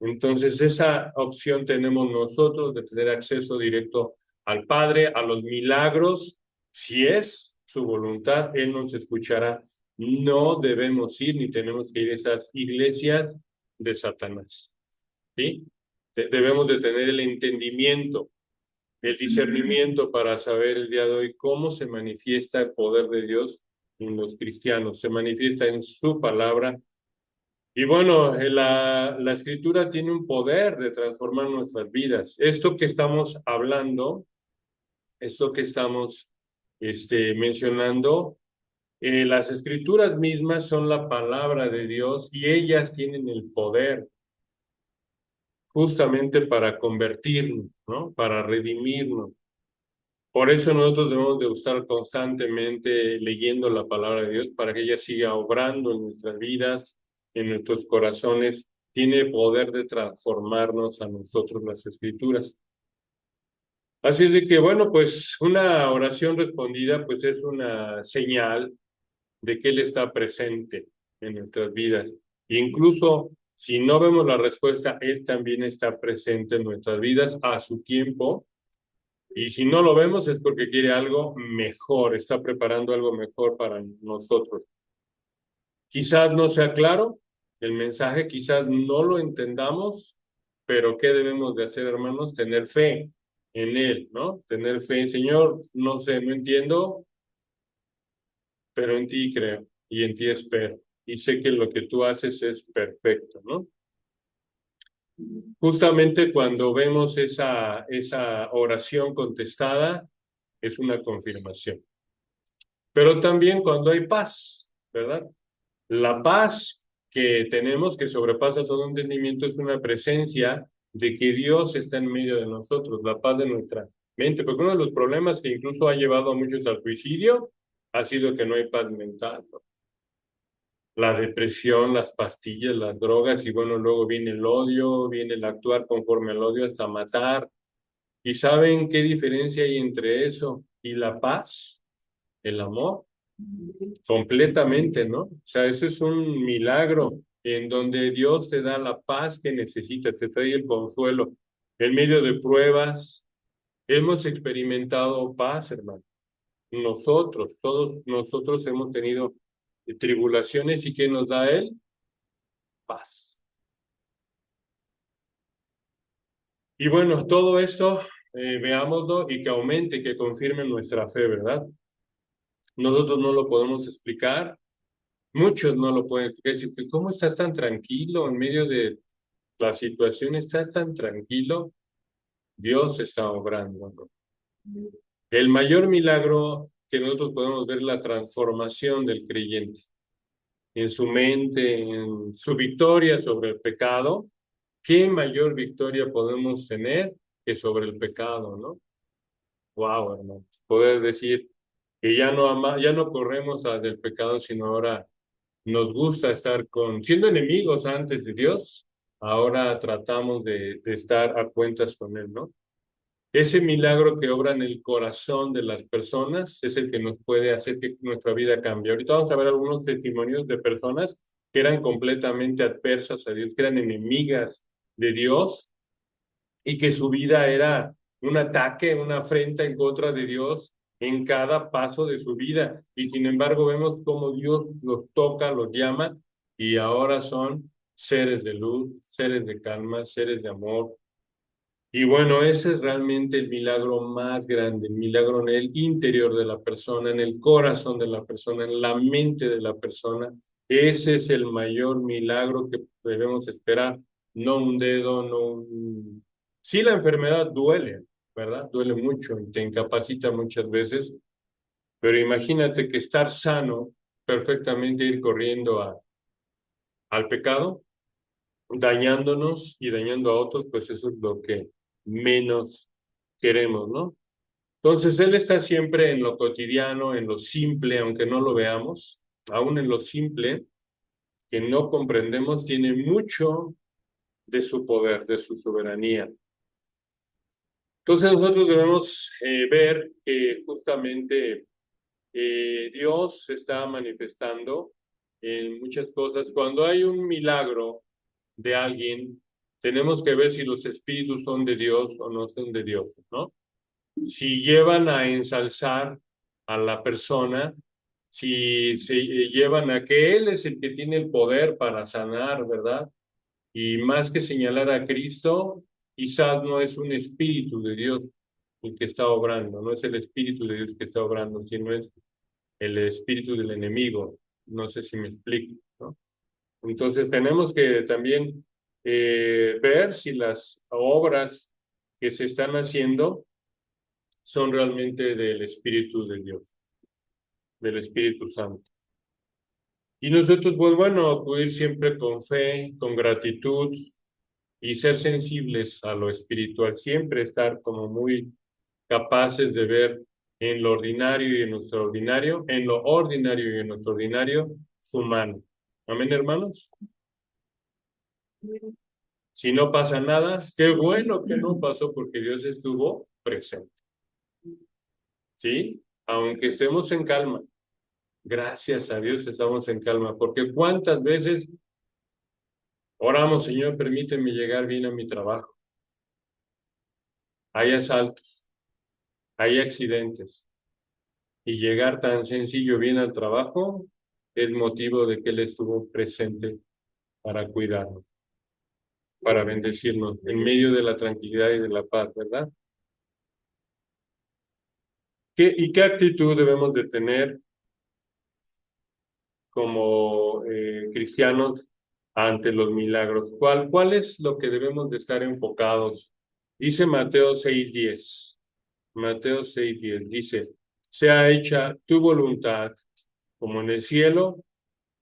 Entonces, esa opción tenemos nosotros de tener acceso directo al Padre, a los milagros. Si es su voluntad, Él nos escuchará. No debemos ir ni tenemos que ir a esas iglesias de Satanás, ¿sí? Debemos de tener el entendimiento, el discernimiento para saber el día de hoy cómo se manifiesta el poder de Dios en los cristianos. Se manifiesta en su palabra. Y bueno, la escritura tiene un poder de transformar nuestras vidas. Esto que estamos hablando, esto que estamos mencionando, las escrituras mismas son la palabra de Dios y ellas tienen el poder justamente para convertirnos, ¿no? Para redimirnos. Por eso nosotros debemos de estar constantemente leyendo la palabra de Dios para que ella siga obrando en nuestras vidas, en nuestros corazones. Tiene poder de transformarnos a nosotros las escrituras. Así es de que, bueno, pues una oración respondida pues es una señal de que Él está presente en nuestras vidas. Incluso si no vemos la respuesta, Él también está presente en nuestras vidas a su tiempo. Y si no lo vemos es porque quiere algo mejor, está preparando algo mejor para nosotros. Quizás no sea claro el mensaje, quizás no lo entendamos, pero ¿qué debemos de hacer, hermanos? Tener fe en Él, ¿no? Tener fe, Señor, no sé, no entiendo, pero en ti creo y en ti espero. Y sé que lo que tú haces es perfecto, ¿no? Justamente cuando vemos esa oración contestada, es una confirmación. Pero también cuando hay paz, ¿verdad? La paz que tenemos que sobrepasa todo entendimiento es una presencia de que Dios está en medio de nosotros, la paz de nuestra mente, porque uno de los problemas que incluso ha llevado a muchos al suicidio ha sido que no hay paz mental, ¿no? La depresión, las pastillas, las drogas, y bueno, luego viene el odio, viene el actuar conforme al odio hasta matar. ¿Y saben qué diferencia hay entre eso y la paz, el amor? Completamente, ¿no? O sea, eso es un milagro en donde Dios te da la paz que necesitas, te trae el consuelo. En medio de pruebas, hemos experimentado paz, hermano. Nosotros, todos nosotros hemos tenido tribulaciones y ¿qué nos da Él? Paz. Y bueno, todo eso, veámoslo y que aumente, que confirme nuestra fe, ¿verdad? Nosotros no lo podemos explicar, muchos no lo pueden explicar. Decir, "Pues, ¿cómo estás tan tranquilo en medio de la situación? ¿Estás tan tranquilo? Dios está obrando, ¿no? El mayor milagro que nosotros podemos ver es la transformación del creyente en su mente, en su victoria sobre el pecado. ¿Qué mayor victoria podemos tener que sobre el pecado, no? Wow, hermanos. Poder decir que ya no corremos tras del pecado, sino ahora nos gusta estar siendo enemigos antes de Dios, ahora tratamos de estar a cuentas con Él, ¿no? Ese milagro que obra en el corazón de las personas es el que nos puede hacer que nuestra vida cambie. Ahorita vamos a ver algunos testimonios de personas que eran completamente adversas a Dios, que eran enemigas de Dios y que su vida era un ataque, una afrenta en contra de Dios en cada paso de su vida. Y sin embargo vemos cómo Dios los toca, los llama y ahora son seres de luz, seres de calma, seres de amor. Y bueno, ese es realmente el milagro más grande, el milagro en el interior de la persona, en el corazón de la persona, en la mente de la persona. Ese es el mayor milagro que debemos esperar, no un dedo, no un... Sí, la enfermedad duele, ¿verdad? Duele mucho y te incapacita muchas veces, pero imagínate que estar sano, perfectamente ir corriendo al pecado, dañándonos y dañando a otros, pues eso es lo que menos queremos, ¿no? Entonces, Él está siempre en lo cotidiano, en lo simple, aunque no lo veamos, aún en lo simple, que no comprendemos, tiene mucho de su poder, de su soberanía. Entonces, nosotros debemos ver que justamente Dios se está manifestando en muchas cosas. Cuando hay un milagro de alguien, tenemos que ver si los espíritus son de Dios o no son de Dios, ¿no? Si llevan a ensalzar a la persona, si se llevan a que Él es el que tiene el poder para sanar, ¿verdad? Y más que señalar a Cristo, quizás no es un espíritu de Dios el que está obrando, no es el espíritu de Dios que está obrando, sino es el espíritu del enemigo. No sé si me explico, ¿no? Entonces tenemos que también ver si las obras que se están haciendo son realmente del Espíritu de Dios, del Espíritu Santo. Y nosotros, pues bueno, acudir siempre con fe, con gratitud y ser sensibles a lo espiritual, siempre estar como muy capaces de ver en lo ordinario y en lo extraordinario, en lo ordinario y en lo extraordinario, su mano. Amén, hermanos. Si no pasa nada, qué bueno que no pasó porque Dios estuvo presente. ¿Sí? Aunque estemos en calma. Gracias a Dios estamos en calma, porque cuántas veces oramos, Señor, permíteme llegar bien a mi trabajo. Hay asaltos, hay accidentes, y llegar tan sencillo bien al trabajo es motivo de que Él estuvo presente para cuidarnos, para bendecirnos en medio de la tranquilidad y de la paz, ¿verdad? ¿Y qué actitud debemos de tener como cristianos ante los milagros? ¿Cuál es lo que debemos de estar enfocados? Dice Mateo 6:10. Mateo 6:10 dice, sea hecha tu voluntad como en el cielo,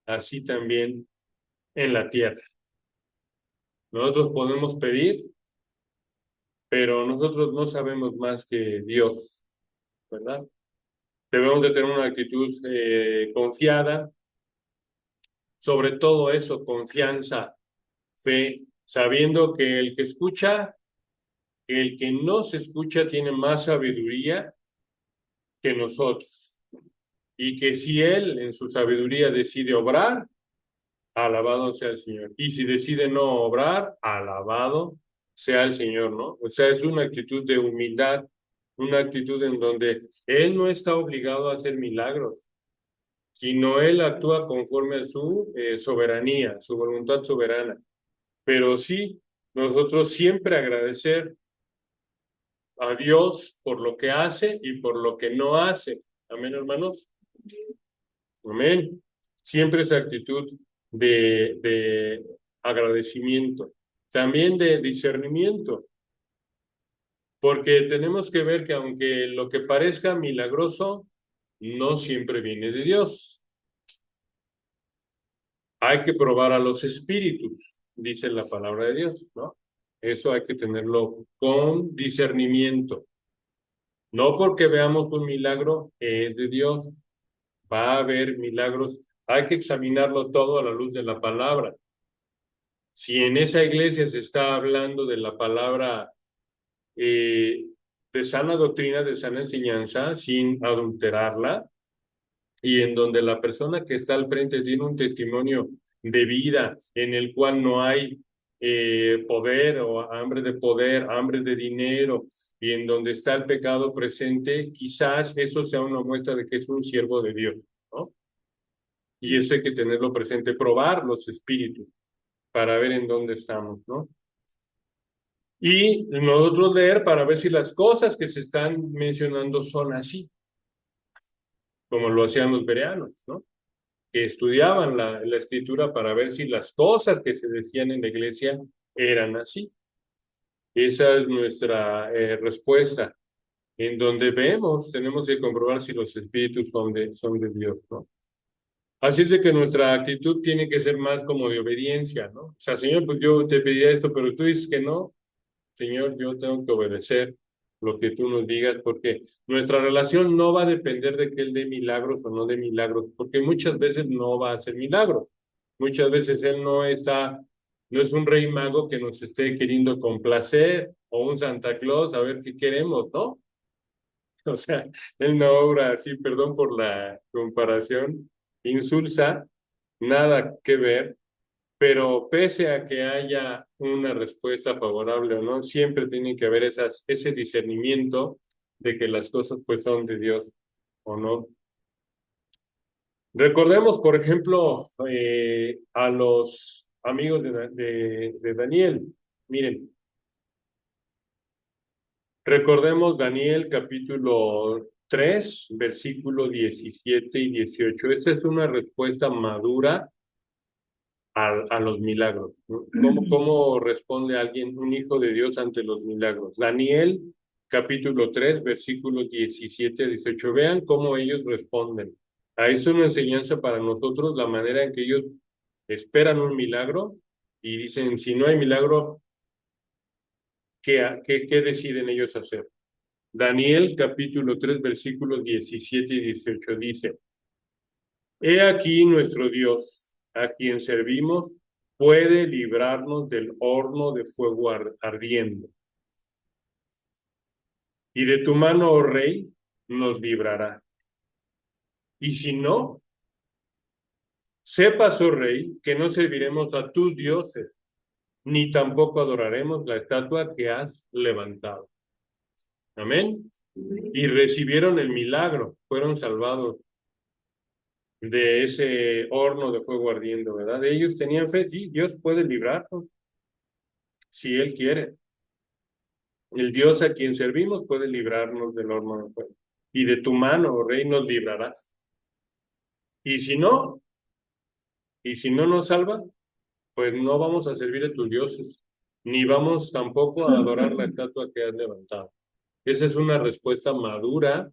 así también en la tierra. Nosotros podemos pedir, pero nosotros no sabemos más que Dios, ¿verdad? Debemos de tener una actitud confiada, sobre todo eso, confianza, fe, sabiendo que el que escucha, el que no se escucha tiene más sabiduría que nosotros. Y que si él en su sabiduría decide obrar, alabado sea el Señor. Y si decide no obrar, alabado sea el Señor, ¿no? O sea, es una actitud de humildad, una actitud en donde él no está obligado a hacer milagros, sino él actúa conforme a su soberanía, su voluntad soberana. Pero sí, nosotros siempre agradecer a Dios por lo que hace y por lo que no hace. Amén, hermanos. Amén. Siempre esa actitud de agradecimiento, también de discernimiento, porque tenemos que ver que aunque lo que parezca milagroso, no siempre viene de Dios. Hay que probar a los espíritus, dice la palabra de Dios, ¿no? Eso hay que tenerlo con discernimiento. No porque veamos un milagro es de Dios. Va a haber milagros. Hay que examinarlo todo a la luz de la palabra. Si en esa iglesia se está hablando de la palabra de sana doctrina, de sana enseñanza, sin adulterarla, y en donde la persona que está al frente tiene un testimonio de vida en el cual no hay poder o hambre de poder, hambre de dinero, y en donde está el pecado presente, quizás eso sea una muestra de que es un siervo de Dios, ¿no? Y eso hay que tenerlo presente, probar los espíritus para ver en dónde estamos, ¿no? Y nosotros leer para ver si las cosas que se están mencionando son así, como lo hacían los bereanos, ¿no? Que estudiaban la escritura para ver si las cosas que se decían en la iglesia eran así. Esa es nuestra respuesta. En donde vemos, tenemos que comprobar si los espíritus son de Dios, ¿no? Así es de que nuestra actitud tiene que ser más como de obediencia, ¿no? O sea, Señor, pues yo te pediría esto, pero tú dices que no. Señor, yo tengo que obedecer lo que tú nos digas, porque nuestra relación no va a depender de que Él dé milagros o no dé milagros, porque muchas veces no va a hacer milagros. Muchas veces Él no es un rey mago que nos esté queriendo complacer o un Santa Claus a ver qué queremos, ¿no? O sea, Él no obra así, perdón por la comparación, insulsa, nada que ver, pero pese a que haya una respuesta favorable o no, siempre tiene que haber ese discernimiento de que las cosas pues son de Dios o no. Recordemos, por ejemplo, a los amigos de Daniel. Miren, recordemos Daniel capítulo 3 versículo 17 y 18. Esa es una respuesta madura a los milagros, ¿no? ¿Cómo responde alguien, un hijo de Dios, ante los milagros? Daniel, capítulo 3 versículos 17 a 18. Vean cómo ellos responden. Ahí es una enseñanza para nosotros, la manera en que ellos esperan un milagro y dicen, si no hay milagro, ¿qué deciden ellos hacer? Daniel, capítulo 3 versículos 17 y 18 dice, He aquí nuestro Dios, a quien servimos, puede librarnos del horno de fuego ardiendo. Y de tu mano, oh rey, nos librará. Y si no, sepas, oh rey, que no serviremos a tus dioses, ni tampoco adoraremos la estatua que has levantado. Amén. Y recibieron el milagro, fueron salvados de ese horno de fuego ardiendo, ¿verdad? Ellos tenían fe, sí, Dios puede librarnos, si Él quiere. El Dios a quien servimos puede librarnos del horno de fuego. Y de tu mano, oh rey, nos librarás. Y si no nos salva, pues no vamos a servir a tus dioses, ni vamos tampoco a adorar la estatua que has levantado. Esa es una respuesta madura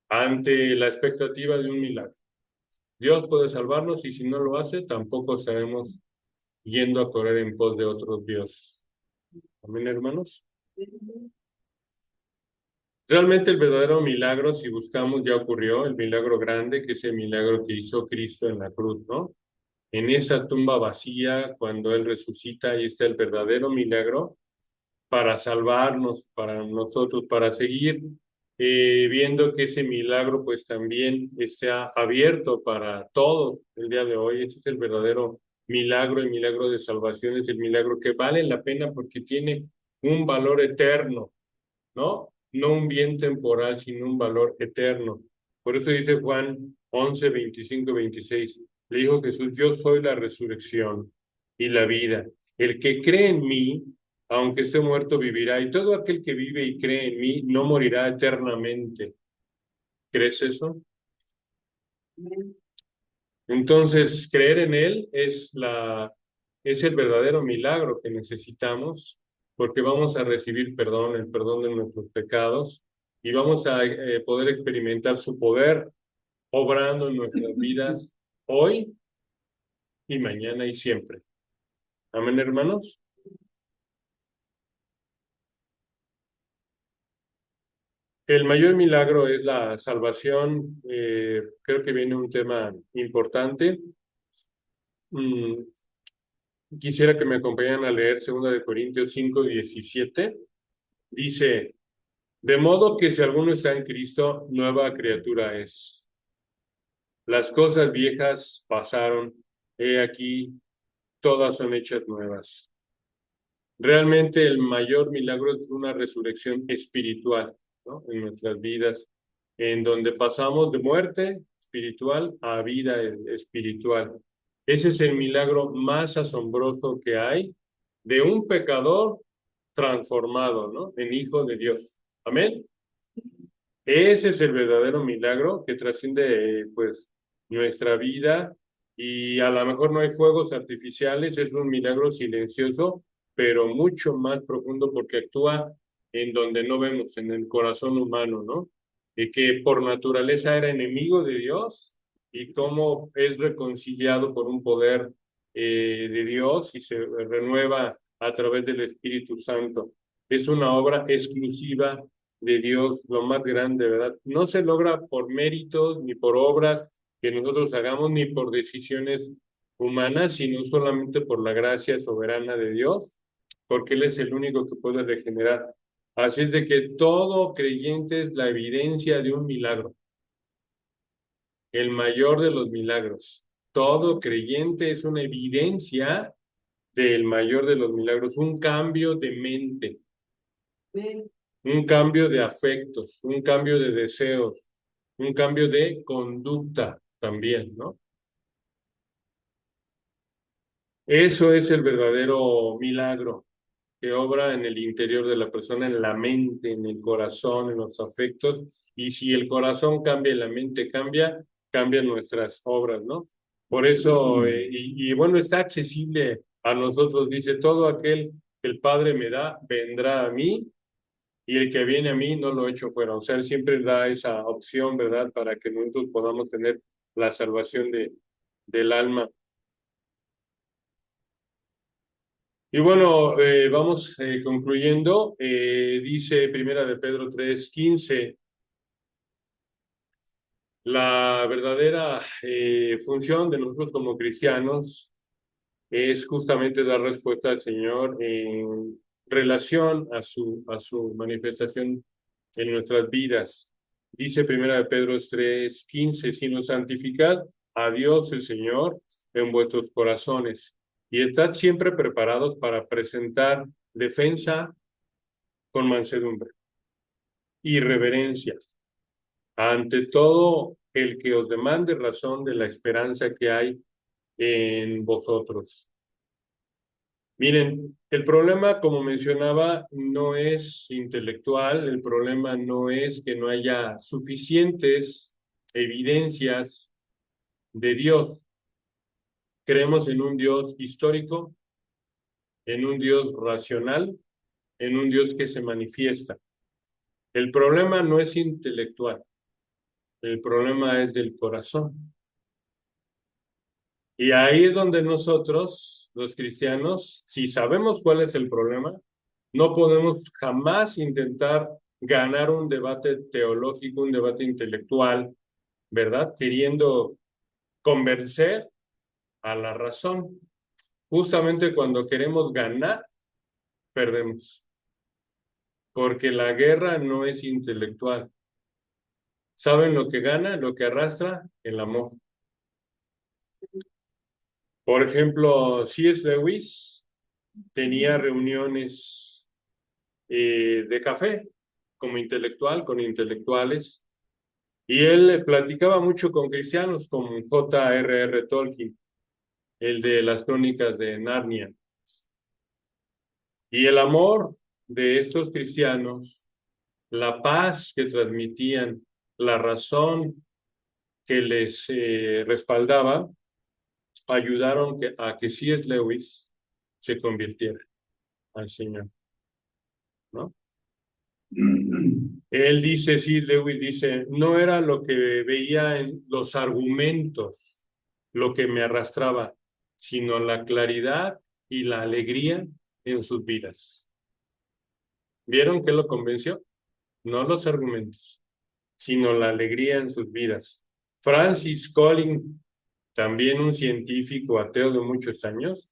ante la expectativa de un milagro. Dios puede salvarnos y si no lo hace, tampoco estaremos yendo a correr en pos de otros dioses. Amén, hermanos. Realmente el verdadero milagro, si buscamos, ya ocurrió, el milagro grande, que es el milagro que hizo Cristo en la cruz, ¿no? En esa tumba vacía, cuando Él resucita, ahí está el verdadero milagro para salvarnos, para nosotros, para seguir viendo que ese milagro pues también está abierto para todos el día de hoy. Ese es el verdadero milagro, el milagro de salvación, es el milagro que vale la pena porque tiene un valor eterno, ¿no? No un bien temporal, sino un valor eterno. Por eso dice Juan 11, 25, 26. Le dijo Jesús, yo soy la resurrección y la vida. El que cree en mí, aunque esté muerto, vivirá. Y todo aquel que vive y cree en mí, no morirá eternamente. ¿Crees eso? Entonces, creer en Él es el verdadero milagro que necesitamos, porque vamos a recibir perdón, el perdón de nuestros pecados, y vamos a poder experimentar su poder obrando en nuestras vidas hoy y mañana y siempre. Amén, hermanos. El mayor milagro es la salvación. Creo que viene un tema importante. Mm, Quisiera que me acompañaran a leer 2 Corintios 5:17. Dice, de modo que si alguno está en Cristo, nueva criatura es. Las cosas viejas pasaron, he aquí, todas son hechas nuevas. Realmente el mayor milagro es una resurrección espiritual, ¿no? En nuestras vidas, en donde pasamos de muerte espiritual a vida espiritual. Ese es el milagro más asombroso que hay de un pecador transformado, ¿no? En hijo de Dios. Amén. Ese es el verdadero milagro que trasciende, pues, nuestra vida y a lo mejor no hay fuegos artificiales, es un milagro silencioso, pero mucho más profundo porque actúa en donde no vemos, en el corazón humano, ¿no? Y que por naturaleza era enemigo de Dios y cómo es reconciliado por un poder de Dios y se renueva a través del Espíritu Santo. Es una obra exclusiva de Dios, lo más grande, ¿verdad? No se logra por méritos ni por obras que nosotros hagamos, ni por decisiones humanas, sino solamente por la gracia soberana de Dios, porque Él es el único que puede regenerar. Así es de que todo creyente es la evidencia de un milagro, el mayor de los milagros. Todo creyente es una evidencia del mayor de los milagros, un cambio de mente, un cambio de afectos, un cambio de deseos, un cambio de conducta también, ¿no? Eso es el verdadero milagro que obra en el interior de la persona, en la mente, en el corazón, en los afectos. Y si el corazón cambia y la mente cambia, cambian nuestras obras, ¿no? Por eso, y bueno, está accesible a nosotros, dice, todo aquel que el Padre me da, vendrá a mí, y el que viene a mí no lo echo fuera. O sea, Él siempre da esa opción, ¿verdad? Para que nosotros podamos tener la salvación del alma. Y bueno, vamos concluyendo. Dice Primera de Pedro 3:15, la verdadera función de nosotros como cristianos es justamente dar respuesta al Señor en relación a su manifestación en nuestras vidas. Dice Primera de Pedro 3:15, sino santificad a Dios el Señor en vuestros corazones y estad siempre preparados para presentar defensa con mansedumbre y reverencia ante todo el que os demande razón de la esperanza que hay en vosotros. Miren, el problema, como mencionaba, no es intelectual, el problema no es que no haya suficientes evidencias de Dios. Creemos en un Dios histórico, en un Dios racional, en un Dios que se manifiesta. El problema no es intelectual, el problema es del corazón. Y ahí es donde nosotros, los cristianos, si sabemos cuál es el problema, no podemos jamás intentar ganar un debate teológico, un debate intelectual, ¿verdad? Queriendo convencer a la razón. Justamente cuando queremos ganar, perdemos, porque la guerra no es intelectual. ¿Saben lo que gana, lo que arrastra? El amor. Por ejemplo, C.S. Lewis tenía reuniones de café como intelectual, con intelectuales, y él platicaba mucho con cristianos, como J.R.R. Tolkien, el de las crónicas de Narnia. Y el amor de estos cristianos, la paz que transmitían, la razón que les respaldaba, ayudaron a que C.S. Lewis se convirtiera al Señor, ¿no? Él dice, sí, Lewis dice, no era lo que veía en los argumentos lo que me arrastraba, sino la claridad y la alegría en sus vidas. ¿Vieron qué lo convenció? No los argumentos, sino la alegría en sus vidas. Francis Collins, también un científico ateo de muchos años,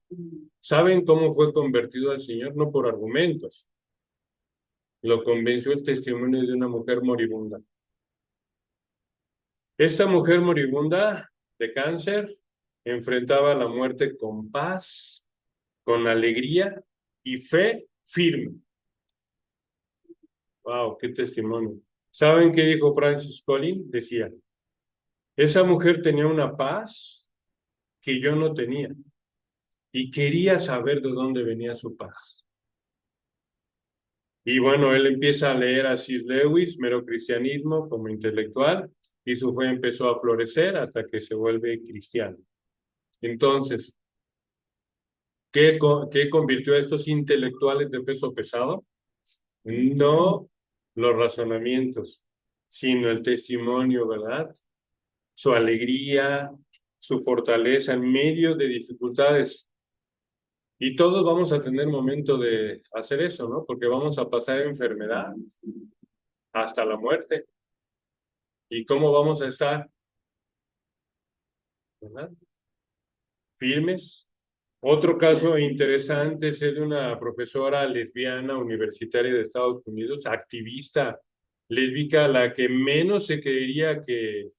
¿saben cómo fue convertido al Señor? No por argumentos, lo convenció el testimonio de una mujer moribunda. Esta mujer moribunda de cáncer enfrentaba la muerte con paz, con alegría y fe firme. Wow, qué testimonio. ¿Saben qué dijo Francis Collins? Decía, esa mujer tenía una paz que yo no tenía y quería saber de dónde venía su paz. Y bueno, él empieza a leer a C.S. Lewis, mero cristianismo como intelectual, y su fe empezó a florecer hasta que se vuelve cristiano. Entonces, ¿qué convirtió a estos intelectuales de peso pesado? No los razonamientos, sino el testimonio, ¿verdad? Su alegría, su fortaleza en medio de dificultades. Y todos vamos a tener momento de hacer eso, ¿no? Porque vamos a pasar enfermedad hasta la muerte. ¿Y cómo vamos a estar? ¿Verdad? Firmes. Otro caso interesante es el de una profesora lesbiana universitaria de Estados Unidos, activista lésbica, la que menos se creería que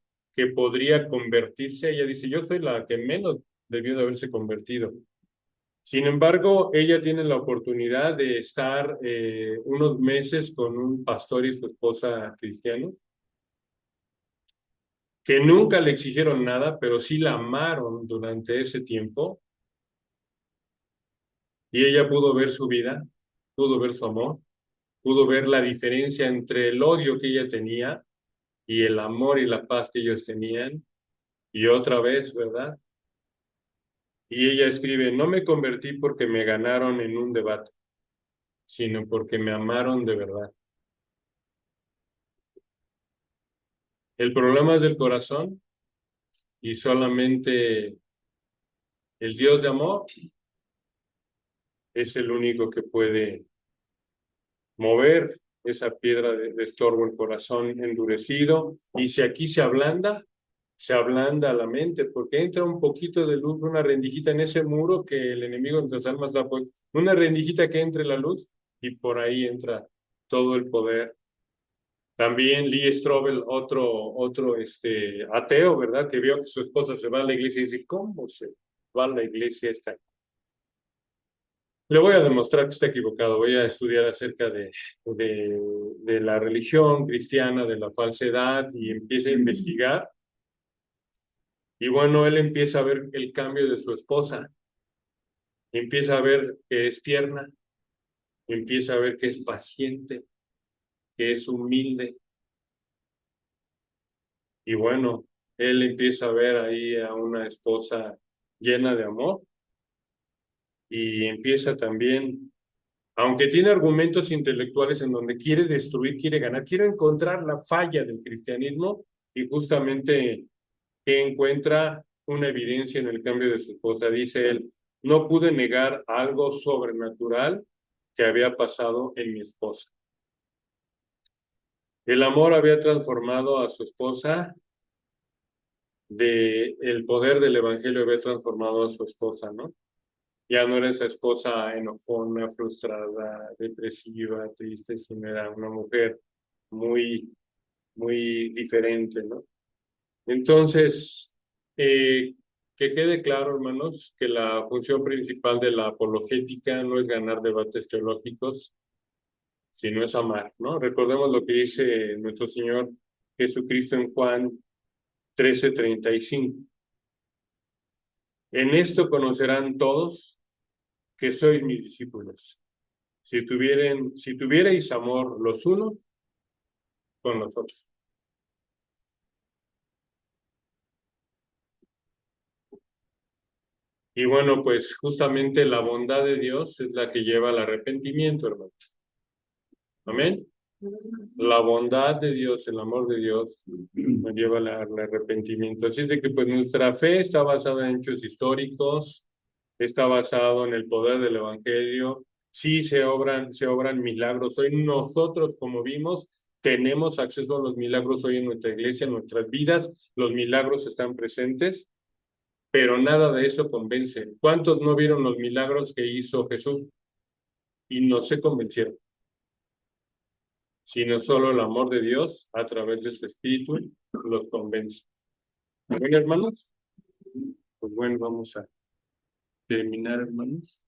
podría convertirse. Ella dice, yo soy la que menos debió de haberse convertido. Sin embargo, ella tiene la oportunidad de estar unos meses con un pastor y su esposa cristianos, que nunca le exigieron nada, pero sí la amaron durante ese tiempo, y ella pudo ver su vida, pudo ver su amor, pudo ver la diferencia entre el odio que ella tenía y el amor y la paz que ellos tenían, y otra vez, ¿verdad? Y ella escribe, no me convertí porque me ganaron en un debate, sino porque me amaron de verdad. El problema es del corazón y solamente el Dios de amor es el único que puede mover esa piedra de estorbo, el corazón endurecido. Y si aquí se ablanda la mente, porque entra un poquito de luz, una rendijita en ese muro que el enemigo de nuestras almas da, pues, una rendijita que entre la luz y por ahí entra todo el poder. También Lee Strobel, otro ateo, ¿verdad? Que vio que su esposa se va a la iglesia y dice, ¿cómo se va a la iglesia esta? Le voy a demostrar que está equivocado. Voy a estudiar acerca de la religión cristiana, de la falsedad, y empieza a investigar. Y bueno, él empieza a ver el cambio de su esposa. Empieza a ver que es tierna, empieza a ver que es paciente, que es humilde. Y bueno, él empieza a ver ahí a una esposa llena de amor y empieza también, aunque tiene argumentos intelectuales en donde quiere destruir, quiere ganar, quiere encontrar la falla del cristianismo, y justamente que encuentra una evidencia en el cambio de su esposa. Dice él, no pude negar algo sobrenatural que había pasado en mi esposa. El amor había transformado a su esposa, el poder del evangelio había transformado a su esposa, ¿no? Ya no era esa esposa enojona, frustrada, depresiva, triste, sino era una mujer muy, muy diferente, ¿no? Entonces, que quede claro, hermanos, que la función principal de la apologética no es ganar debates teológicos, sino es amar, ¿no? Recordemos lo que dice nuestro Señor Jesucristo en Juan 13:35. En esto conocerán todos que sois mis discípulos. Si tuvierais amor los unos con los otros. Y bueno, pues justamente la bondad de Dios es la que lleva al arrepentimiento, hermanos. Amén. La bondad de Dios, el amor de Dios, nos lleva al arrepentimiento. Así es de que pues nuestra fe está basada en hechos históricos, está basado en el poder del Evangelio. Sí se obran milagros. Hoy nosotros, como vimos, tenemos acceso a los milagros hoy en nuestra iglesia, en nuestras vidas. Los milagros están presentes, pero nada de eso convence. ¿Cuántos no vieron los milagros que hizo Jesús y no se convencieron? Sino solo el amor de Dios a través de su Espíritu los convence. Bueno, hermanos, pues bueno, vamos a terminar, hermanos.